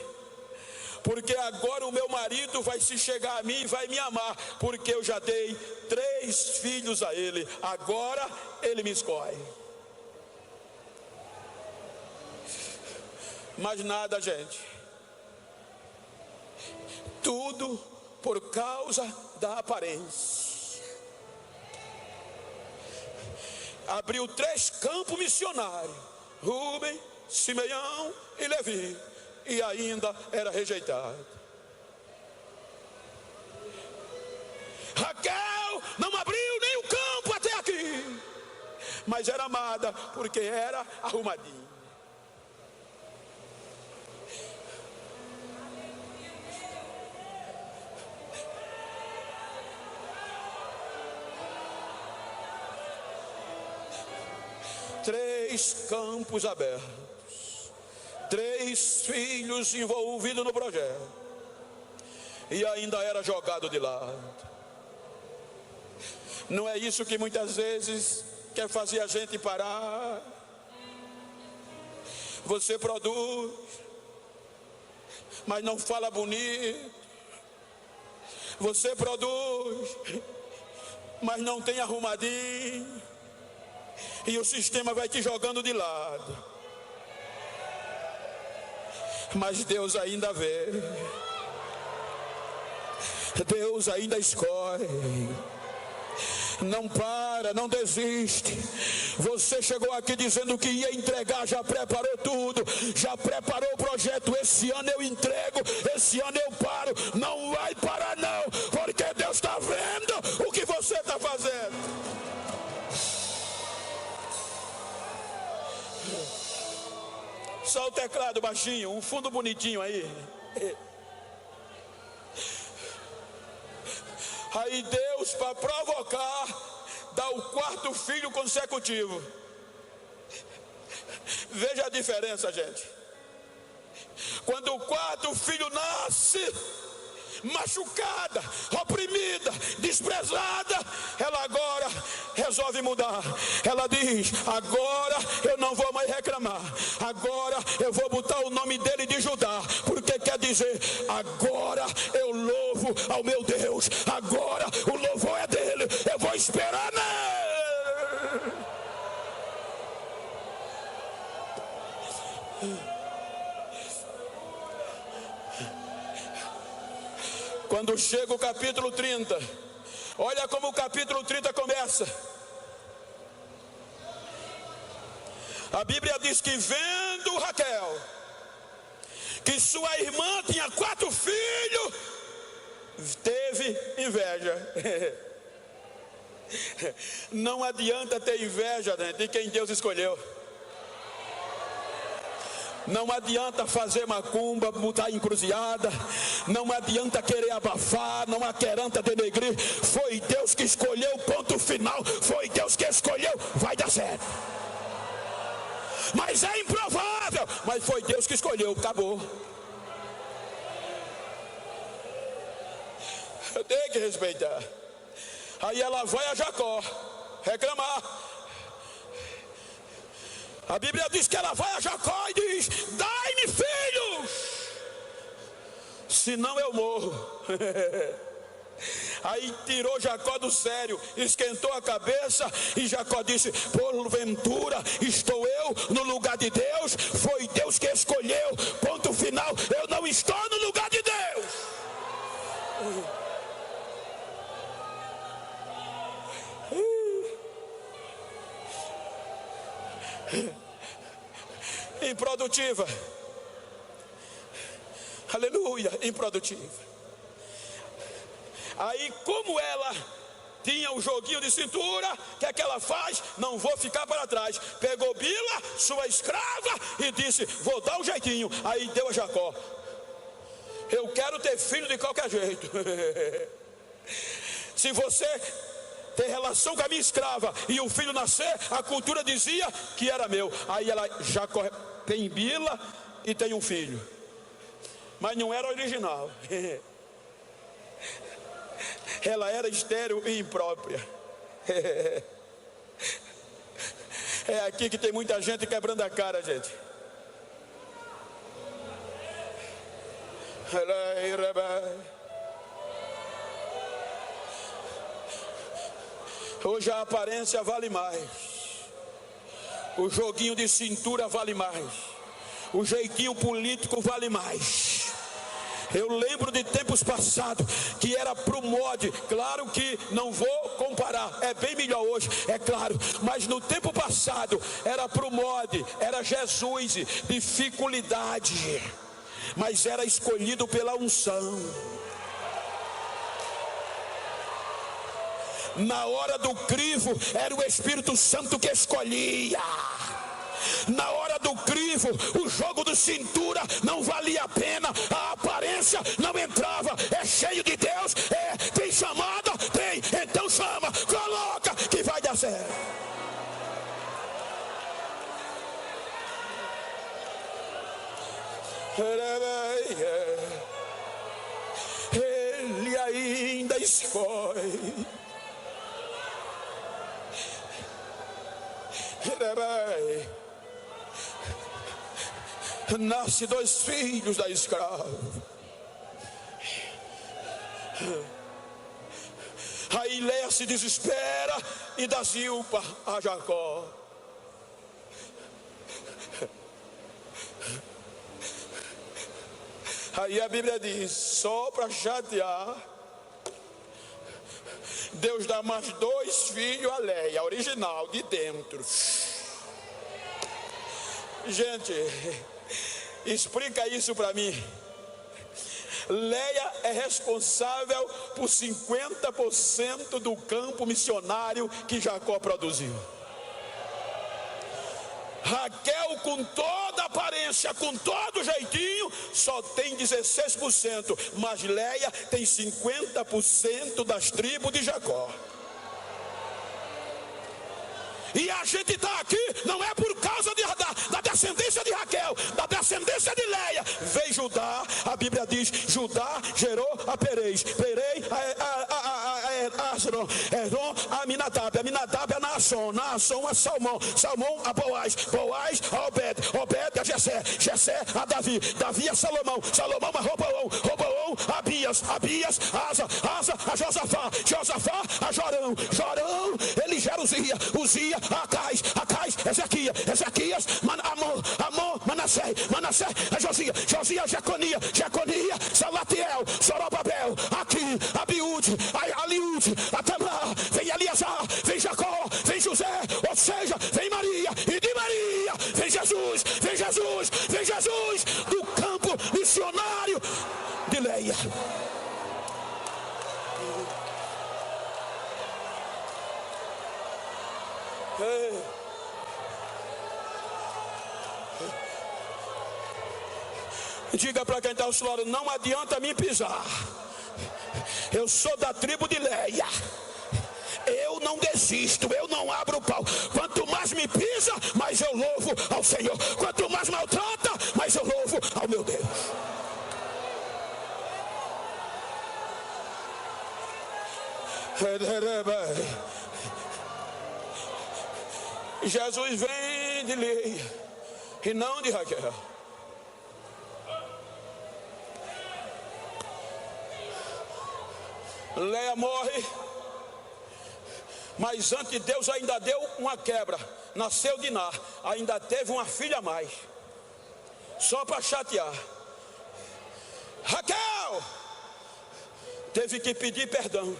porque agora o meu marido vai se chegar a mim e vai me amar, porque eu já dei 3 filhos a ele, agora ele me escolhe. Mas nada, gente, tudo por causa da aparência. Abriu 3 campos missionários: Rubem, Simeão e Levi, e ainda era rejeitado. Raquel não abriu nem o campo até aqui, mas era amada porque era arrumadinha. Três campos abertos, 3 filhos envolvidos no projeto, e ainda era jogado de lado. Não é isso que muitas vezes quer fazer a gente parar? Você produz, mas não fala bonito. Você produz, mas não tem arrumadinho. E o sistema vai te jogando de lado. Mas Deus ainda vê. Deus ainda escolhe. Não para, não desiste. Você chegou aqui dizendo que ia entregar, já preparou tudo, já preparou o projeto. Esse ano eu entrego, esse ano eu paro. Não vai parar não, porque Deus está vendo o que você está fazendo. Só o teclado baixinho, um fundo bonitinho aí. Aí Deus, para provocar, dá o 4º filho consecutivo. Veja a diferença, gente. Quando o 4º filho nasce, machucada, oprimida, desprezada, ela agora resolve mudar. Ela diz: agora eu não vou mais reclamar, agora eu vou botar o nome dele de Judá, porque quer dizer, agora eu louvo ao meu Deus, agora o louvor é dele, eu vou esperar nele. Quando chega o capítulo 30, olha como o capítulo 30 começa. A Bíblia diz que, vendo Raquel que sua irmã tinha 4 filhos, teve inveja. Não adianta ter inveja, né, de quem Deus escolheu. Não adianta fazer macumba, botar encruzilhada. Não adianta querer abafar, não adianta denegrir. Foi Deus que escolheu, ponto final. Foi Deus que escolheu, vai dar certo. Mas é improvável, mas foi Deus que escolheu, acabou. Eu tenho que respeitar. Aí ela vai a Jacó reclamar. A Bíblia diz que ela vai a Jacó e diz: dai-me filhos, senão eu morro. Aí tirou Jacó do sério, esquentou a cabeça, e Jacó disse: porventura estou eu no lugar de Deus? Foi Deus que escolheu, ponto final. Eu não estou no lugar de Deus. Improdutiva. Aleluia, improdutiva. Aí, como ela tinha o joguinho de cintura, o que é que ela faz? Não vou ficar para trás. Pegou Bila, sua escrava, e disse: vou dar um jeitinho. Aí deu a Jacó. Eu quero ter filho de qualquer jeito. Se você ter relação com a minha escrava e o filho nascer, a cultura dizia que era meu. Aí ela, Jacó tem Bila e tem um filho, mas não era original. Ela era estéril e imprópria. É aqui que tem muita gente quebrando a cara, gente. Hoje a aparência vale mais, o joguinho de cintura vale mais, o jeitinho político vale mais. Eu lembro de tempos passados que era pro mod, claro que não vou comparar, é bem melhor hoje, é claro, mas no tempo passado era pro mod, era Jesus, dificuldade, mas era escolhido pela unção. Na hora do crivo era o Espírito Santo que escolhia. Na hora do crivo, o jogo de cintura não valia a pena, a aparência não entrava. É cheio de Deus, tem chamada, tem, então chama, coloca que vai dar certo. Ele ainda escolhe. Nasce 2 filhos da escrava. Aí Léia se desespera e dá Zilpa a Jacó. Aí a Bíblia diz, só para chatear, Deus dá mais 2 filhos a Léia, a original, de dentro. Gente, explica isso para mim. Léia é responsável por 50% do campo missionário que Jacó produziu. Raquel, com toda a aparência, com todo jeitinho, só tem 16%, mas Léia tem 50% das tribos de Jacó. E a gente está aqui, não é por causa da descendência de Raquel, da descendência de Léia. Veio Judá, a Bíblia diz, Judá gerou a Perez, Perez a Asron, Esron a Aminadab, Aminadab a Naasson, Naasson a Salmão, Salmão a Boaz, Boaz a Obed, Obed a Jessé, Jessé a Davi, Davi a Salomão, Salomão a Roboão, Roboão a Abias, Abias a Asa, Asa a Josafá, Josafá a Jorão, Jorão ele gera Uzia, Uzia a Acais, Acais, Ezequias, Ezequias, Amon, Manassés, Manassés a Josias, Josias a Jeconia, Jeconia, Salatiel, Zorobabel, Aquim, Abiúde, Aliúde, Atamar, vem Eliasar, vem Jacó, vem José, ou seja, vem Maria, e de Maria, vem Jesus, vem Jesus, vem Jesus, do campo missionário de Léia. Diga para quem está ao seu lado, não adianta me pisar. Eu sou da tribo de Léia. Eu não desisto, eu não abro o pau. Quanto mais me pisa, mais eu louvo ao Senhor. Quanto mais maltrata, mais eu louvo ao meu Deus. Jesus vem de Léia e não de Raquel. Léia morre, mas antes Deus ainda deu uma quebra. Nasceu Diná, ainda teve uma filha a mais, só para chatear. Raquel teve que pedir perdão.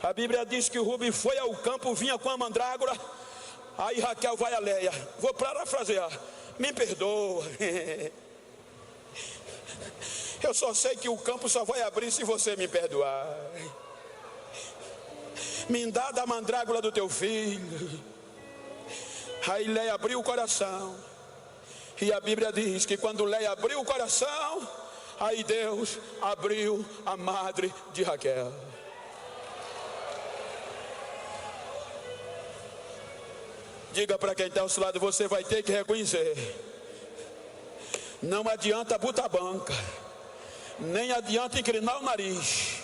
A Bíblia diz que o Rubem foi ao campo, vinha com a mandrágora. Aí Raquel vai a Léia. Vou parafrasear, me perdoa. Eu só sei que o campo só vai abrir se você me perdoar. Me dá da mandrágora do teu filho. Aí Léia abriu o coração. E a Bíblia diz que quando Léia abriu o coração, aí Deus abriu a madre de Raquel. Diga para quem está ao seu lado, você vai ter que reconhecer. Não adianta botar banca. Nem adianta inclinar o nariz.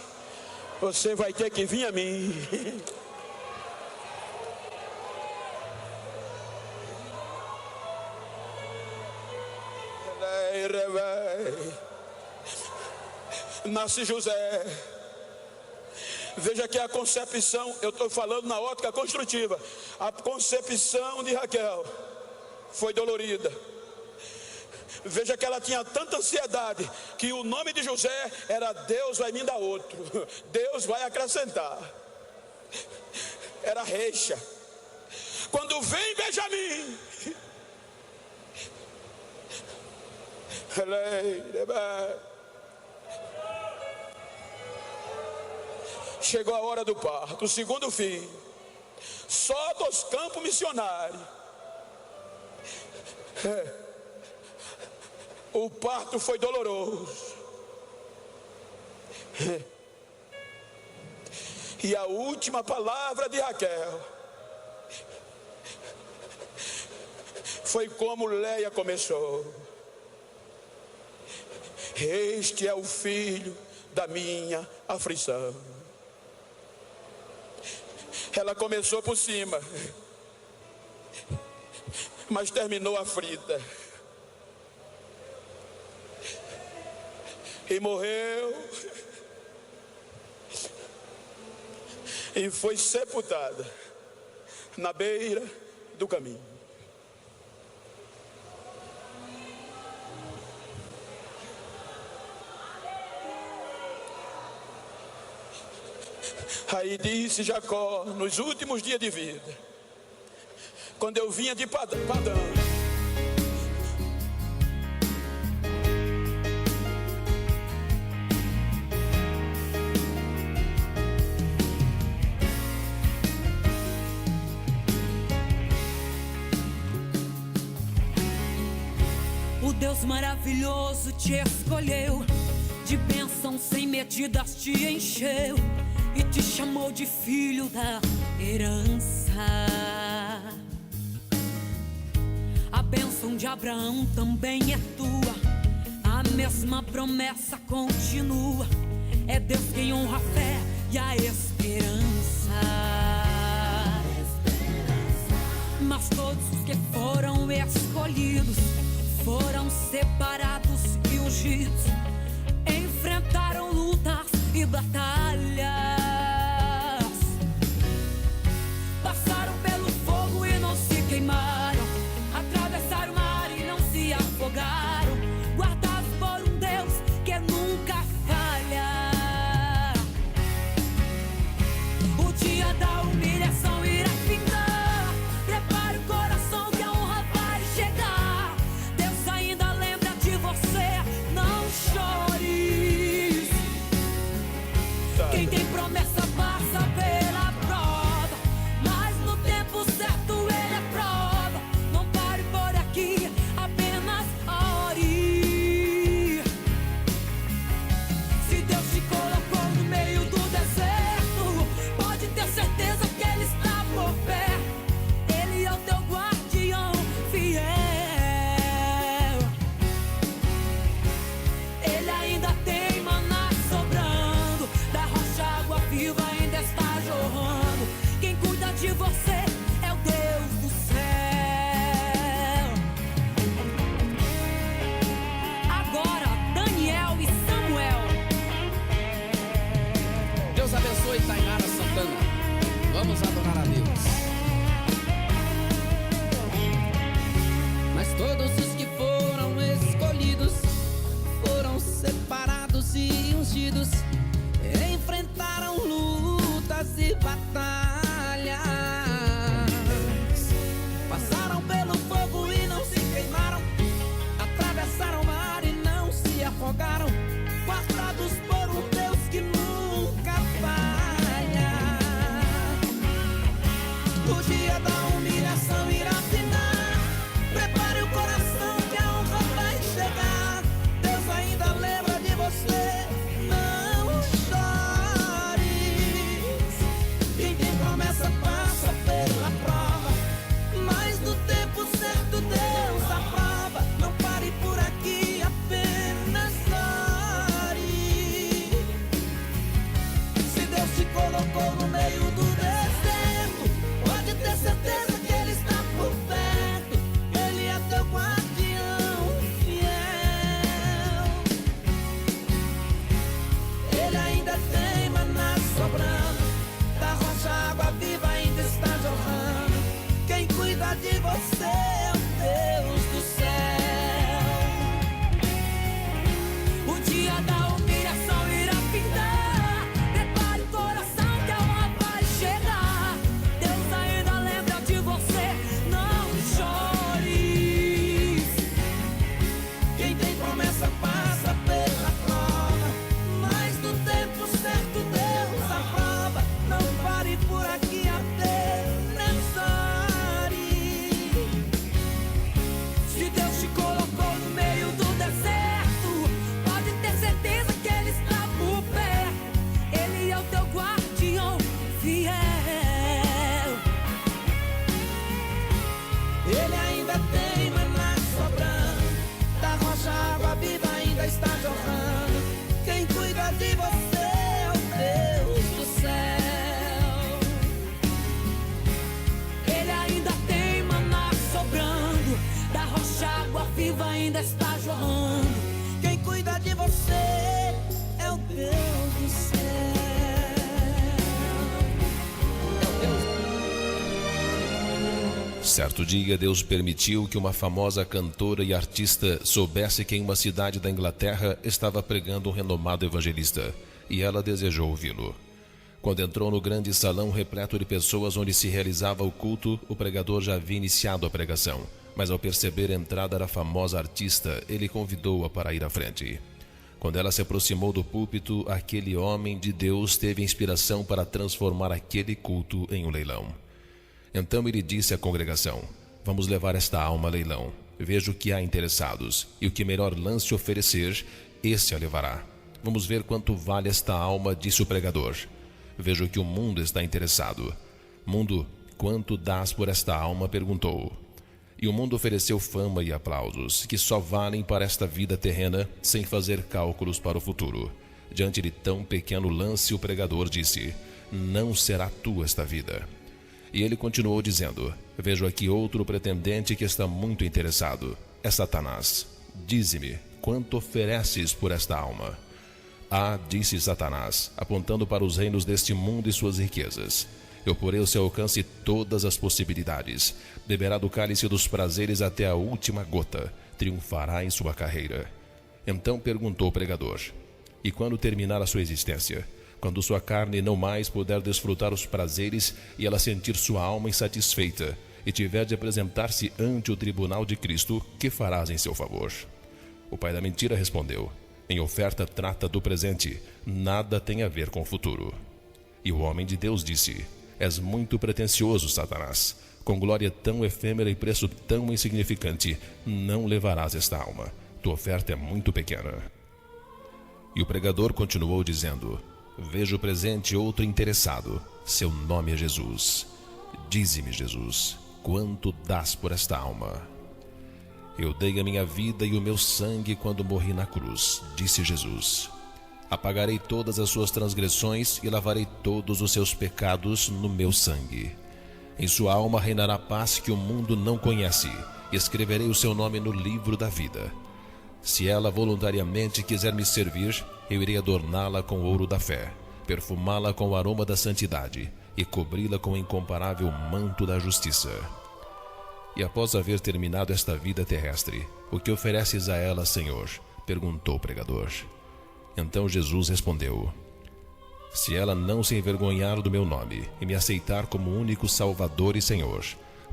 Você vai ter que vir a mim. Nasce José. Veja que a concepção, eu estou falando na ótica construtiva, a concepção de Raquel foi dolorida. Veja que ela tinha tanta ansiedade que o nome de José era Deus vai me dar outro, Deus vai acrescentar. Era reixa. Quando vem Benjamim, chegou a hora do parto, o segundo filho, só dos campos missionários. O parto foi doloroso. E a última palavra de Raquel foi como Leia começou: este é o filho da minha aflição. Ela começou por cima, mas terminou aflita. E morreu. E foi sepultada na beira do caminho. Aí disse Jacó, nos últimos dias de vida, quando eu vinha de Padã, o Deus maravilhoso te escolheu, de bênção sem medidas te encheu e te chamou de filho da herança. A bênção de Abraão também é tua, a mesma promessa continua. É Deus quem honra a fé e a esperança. Mas todos os que foram escolhidos foram separados e ungidos, enfrentaram lutas e batalhas, passaram pelo fogo e não se queimaram, atravessaram o mar e não se afogaram, guardados por um Deus que nunca falha. O dia da humilhação irá ficar, prepare o coração que a honra vai chegar. Deus ainda lembra de você, não chores. Quem tem promessa passa pela prova, mas no tempo certo ele aprova. Não pare por aqui, apenas ore. Se Deus te colocou no meio do deserto, pode ter certeza que ele está por perto. Ele é o teu guardião fiel. Ele ainda tem maná sobrando, da rocha água viva ainda está jorrando. Quem cuida de você é o Deus do céu. Agora Daniel e Samuel. Deus abençoe Tainara Santana. Vamos adorar a Deus. Mas todos os que foram escolhidos foram separados e ungidos, enfrentaram lutas e batalhas, passaram pelo fogo e não se queimaram, atravessaram o mar e não se afogaram, guardados por um Deus que nunca falha. O dia da humilhação irá finar, prepare o coração que a honra vai chegar. Deus ainda lembra de você, não chores. Quem tem promessa passa pela prova, mas no tempo certo Deus aprova. Não pare por aqui, apenas ore. Certo dia, Deus permitiu que uma famosa cantora e artista soubesse que em uma cidade da Inglaterra estava pregando um renomado evangelista, e ela desejou ouvi-lo. Quando entrou no grande salão repleto de pessoas onde se realizava o culto, o pregador já havia iniciado a pregação, mas ao perceber a entrada da famosa artista, ele convidou-a para ir à frente. Quando ela se aproximou do púlpito, aquele homem de Deus teve inspiração para transformar aquele culto em um leilão. Então ele disse à congregação: vamos levar esta alma a leilão. Vejo que há interessados, e o que melhor lance oferecer, esse a levará. Vamos ver quanto vale esta alma, disse o pregador. Vejo que o mundo está interessado. Mundo, quanto dás por esta alma? Perguntou. E o mundo ofereceu fama e aplausos, que só valem para esta vida terrena, sem fazer cálculos para o futuro. Diante de tão pequeno lance, o pregador disse: não será tua esta vida. E ele continuou dizendo: vejo aqui outro pretendente que está muito interessado. É Satanás. Dize-me, quanto ofereces por esta alma? Ah, disse Satanás, apontando para os reinos deste mundo e suas riquezas. Eu porei ao seu alcance todas as possibilidades. Beberá do cálice dos prazeres até a última gota. Triunfará em sua carreira. Então perguntou o pregador: e quando terminar a sua existência? Quando sua carne não mais puder desfrutar os prazeres e ela sentir sua alma insatisfeita e tiver de apresentar-se ante o tribunal de Cristo, que farás em seu favor? O pai da mentira respondeu: em oferta trata do presente, nada tem a ver com o futuro. E o homem de Deus disse: és muito pretensioso, Satanás. Com glória tão efêmera e preço tão insignificante, não levarás esta alma. Tua oferta é muito pequena. E o pregador continuou dizendo: vejo presente outro interessado. Seu nome é Jesus. Dize-me, Jesus, quanto dás por esta alma? Eu dei a minha vida e o meu sangue quando morri na cruz, disse Jesus. Apagarei todas as suas transgressões e lavarei todos os seus pecados no meu sangue. Em sua alma reinará a paz que o mundo não conhece, e escreverei o seu nome no livro da vida. Se ela voluntariamente quiser me servir, eu irei adorná-la com o ouro da fé, perfumá-la com o aroma da santidade e cobri-la com o incomparável manto da justiça. E após haver terminado esta vida terrestre, o que ofereces a ela, Senhor? Perguntou o pregador. Então Jesus respondeu: se ela não se envergonhar do meu nome e me aceitar como único Salvador e Senhor,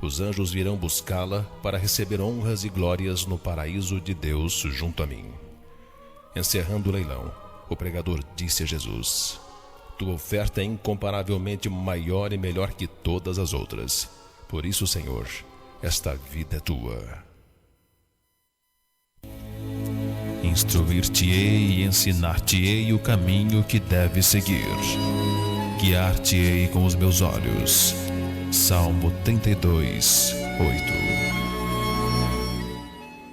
os anjos virão buscá-la para receber honras e glórias no paraíso de Deus junto a mim. Encerrando o leilão, o pregador disse a Jesus: tua oferta é incomparavelmente maior e melhor que todas as outras. Por isso, Senhor, esta vida é tua. Instruir-te-ei e ensinar-te-ei o caminho que deves seguir. Guiar-te-ei com os meus olhos. Salmo 32, 8.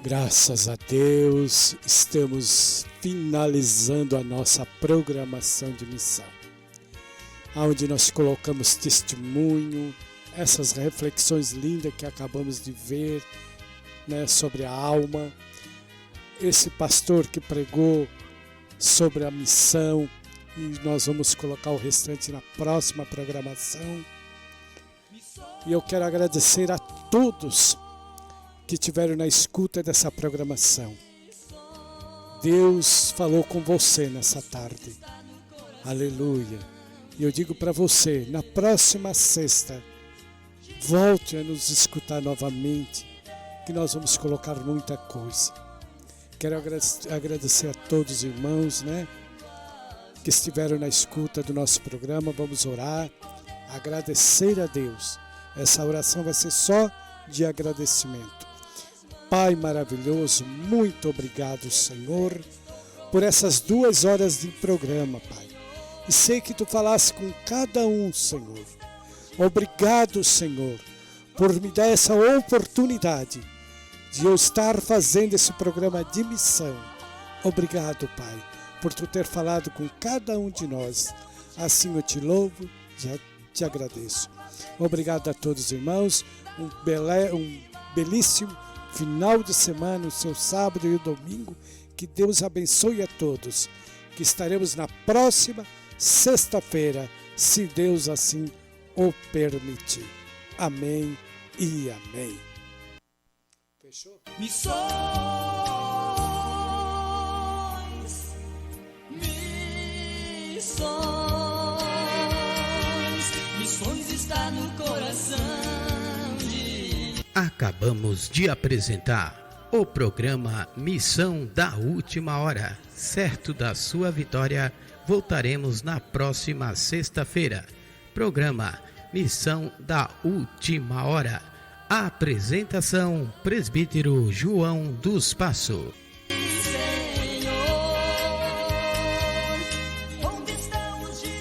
Graças a Deus, estamos finalizando a nossa programação de missão, onde nós colocamos testemunho, essas reflexões lindas que acabamos de ver, né, sobre a alma. Esse pastor que pregou sobre a missão, e nós vamos colocar o restante na próxima programação. E eu quero agradecer a todos que estiveram na escuta dessa programação. Deus falou com você nessa tarde. Aleluia. E eu digo para você, na próxima sexta, volte a nos escutar novamente, que nós vamos colocar muita coisa. Quero agradecer a todos os irmãos, né, que estiveram na escuta do nosso programa. Vamos orar, agradecer a Deus. Essa oração vai ser só de agradecimento. Pai maravilhoso, muito obrigado, Senhor, por essas 2 horas de programa, Pai. E sei que Tu falaste com cada um, Senhor. Obrigado, Senhor, por me dar essa oportunidade de eu estar fazendo esse programa de missão. Obrigado, Pai, por Tu ter falado com cada um de nós. Assim eu te louvo, já te agradeço. Obrigado a todos os irmãos. Um belíssimo final de semana, o seu sábado e o domingo. Que Deus abençoe a todos. Que estaremos na próxima sexta-feira, se Deus assim o permitir. Amém e amém. Fechou? Missões está no coração de... Acabamos de apresentar o programa Missão da Última Hora. Certo da sua vitória, voltaremos na próxima sexta-feira. Programa Missão da Última Hora. Apresentação: Presbítero João dos Passos.